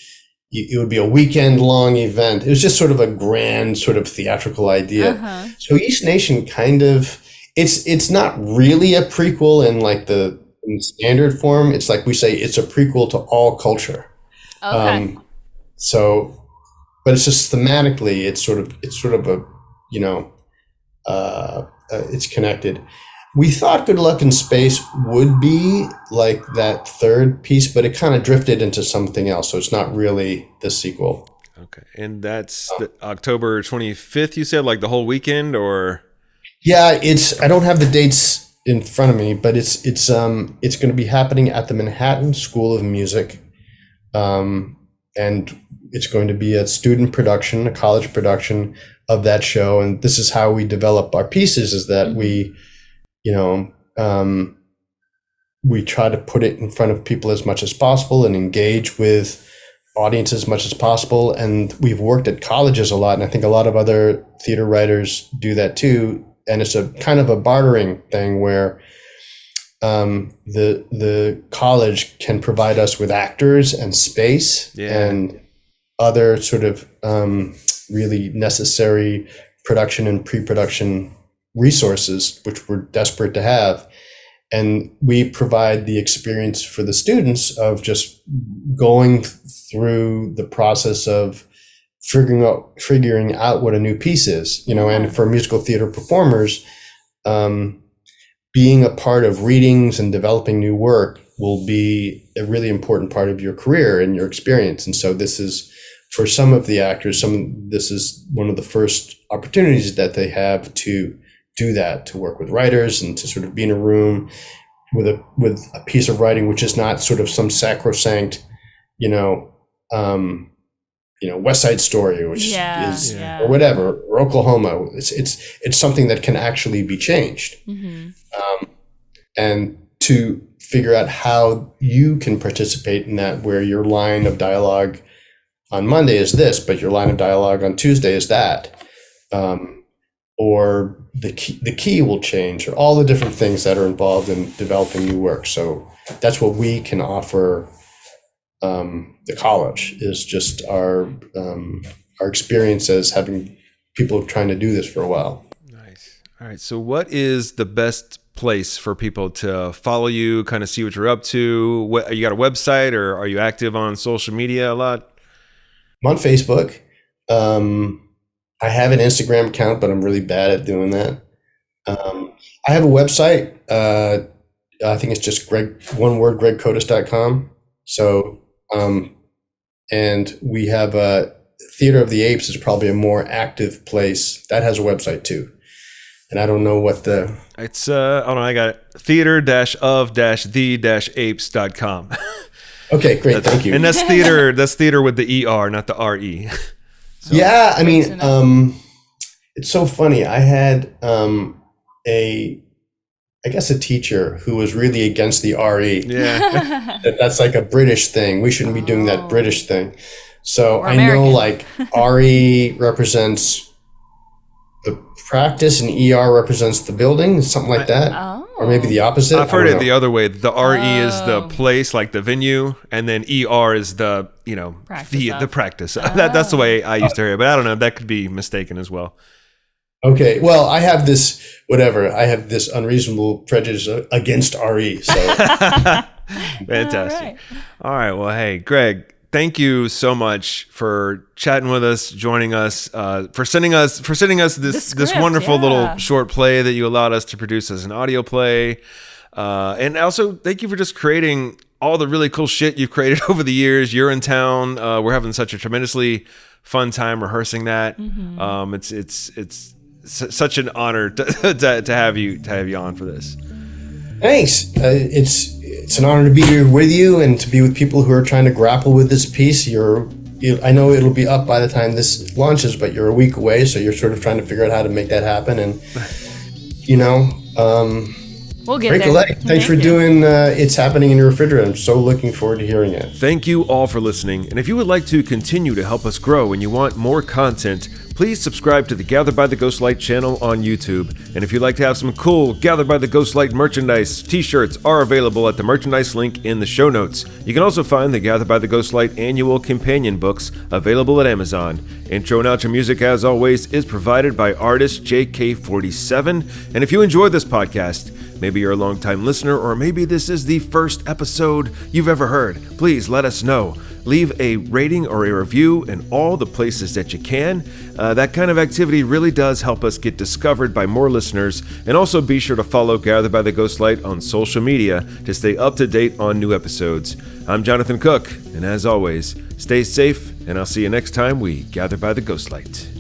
it would be a weekend long event. It was just sort of a grand sort of theatrical idea. So Yeast Nation kind of, it's not really a prequel in like in standard form. It's like we say it's a prequel to all culture. Okay. But it's just thematically, it's sort of a, it's connected. We thought Good Luck in Space would be like that third piece, but it kind of drifted into something else. So it's not really the sequel. Okay. And that's the October 25th, you said, like the whole weekend, or? Yeah, I don't have the dates in front of me, but it's going to be happening at the Manhattan School of Music. And it's going to be a student production, a college production of that show. And this is how we develop our pieces, is that we try to put it in front of people as much as possible and engage with audiences as much as possible. And we've worked at colleges a lot, and I think a lot of other theater writers do that too. And it's a kind of a bartering thing where the college can provide us with actors and space and other sort of really necessary production and pre-production resources, which we're desperate to have. And we provide the experience for the students of just going through the process of figuring out what a new piece is, and for musical theater performers, being a part of readings and developing new work will be a really important part of your career and your experience. And so this is, for some of the actors, this is one of the first opportunities that they have to do that, to work with writers and to sort of be in a room with a piece of writing, which is not sort of some sacrosanct, West Side Story, which is or whatever, or Oklahoma. It's something that can actually be changed, and to figure out how you can participate in that, where your line of dialogue on Monday is this, but your line of dialogue on Tuesday is that, or the key will change, or all the different things that are involved in developing new work. So that's what we can offer. The college is just our experience as having people trying to do this for a while. Nice. All right. So what is the best place for people to follow you, kind of see what you're up to? You got a website, or are you active on social media a lot? I'm on Facebook. I have an Instagram account, but I'm really bad at doing that. I have a website. I think it's just gregkotis.com. So, and we have a Theater of the Apes is probably a more active place that has a website too. And I don't know what it's, I got it. theater-of-the-apes.com. Okay, great. Thank you. And that's theater with the ER, not the RE. So. Yeah. I mean, it's so funny. I had, I guess a teacher who was really against the RE. Yeah. That's like a British thing. We shouldn't be doing that British thing. So or I American. know like RE represents the practice and ER represents the building, something like that. Oh. Or maybe the opposite. I've heard it the other way. The RE is the place, like the venue, and then ER is the, the practice. That's the way I used to hear it, but I don't know. That could be mistaken as well. Okay. Well, I have this unreasonable prejudice against RE. So Fantastic. All right. Well, hey, Greg, thank you so much for chatting with us, joining us, for sending us this wonderful little short play that you allowed us to produce as an audio play. And also thank you for just creating all the really cool shit you've created over the years. Urinetown. We're having such a tremendously fun time rehearsing that. It's such an honor to have you on for this. Thanks. It's an honor to be here with you and to be with people who are trying to grapple with this piece. I know it'll be up by the time this launches, but you're a week away, so you're sort of trying to figure out how to make that happen. And we'll get there. Thanks for doing It's Happening in Your Refrigerator. I'm so looking forward to hearing it. Thank you all for listening. And if you would like to continue to help us grow and you want more content, please subscribe to the Gathered by the Ghostlight channel on YouTube. And if you'd like to have some cool Gathered by the Ghostlight merchandise, t-shirts are available at the merchandise link in the show notes. You can also find the Gathered by the Ghostlight annual companion books available at Amazon. Intro and outro music, as always, is provided by artist JK47. And if you enjoyed this podcast, maybe you're a longtime listener, or maybe this is the first episode you've ever heard, please let us know. Leave a rating or a review in all the places that you can. That kind of activity really does help us get discovered by more listeners. And also be sure to follow Gathered by the Ghostlight on social media to stay up to date on new episodes. I'm Jonathan Cook, and as always, stay safe, and I'll see you next time we Gather by the Ghostlight.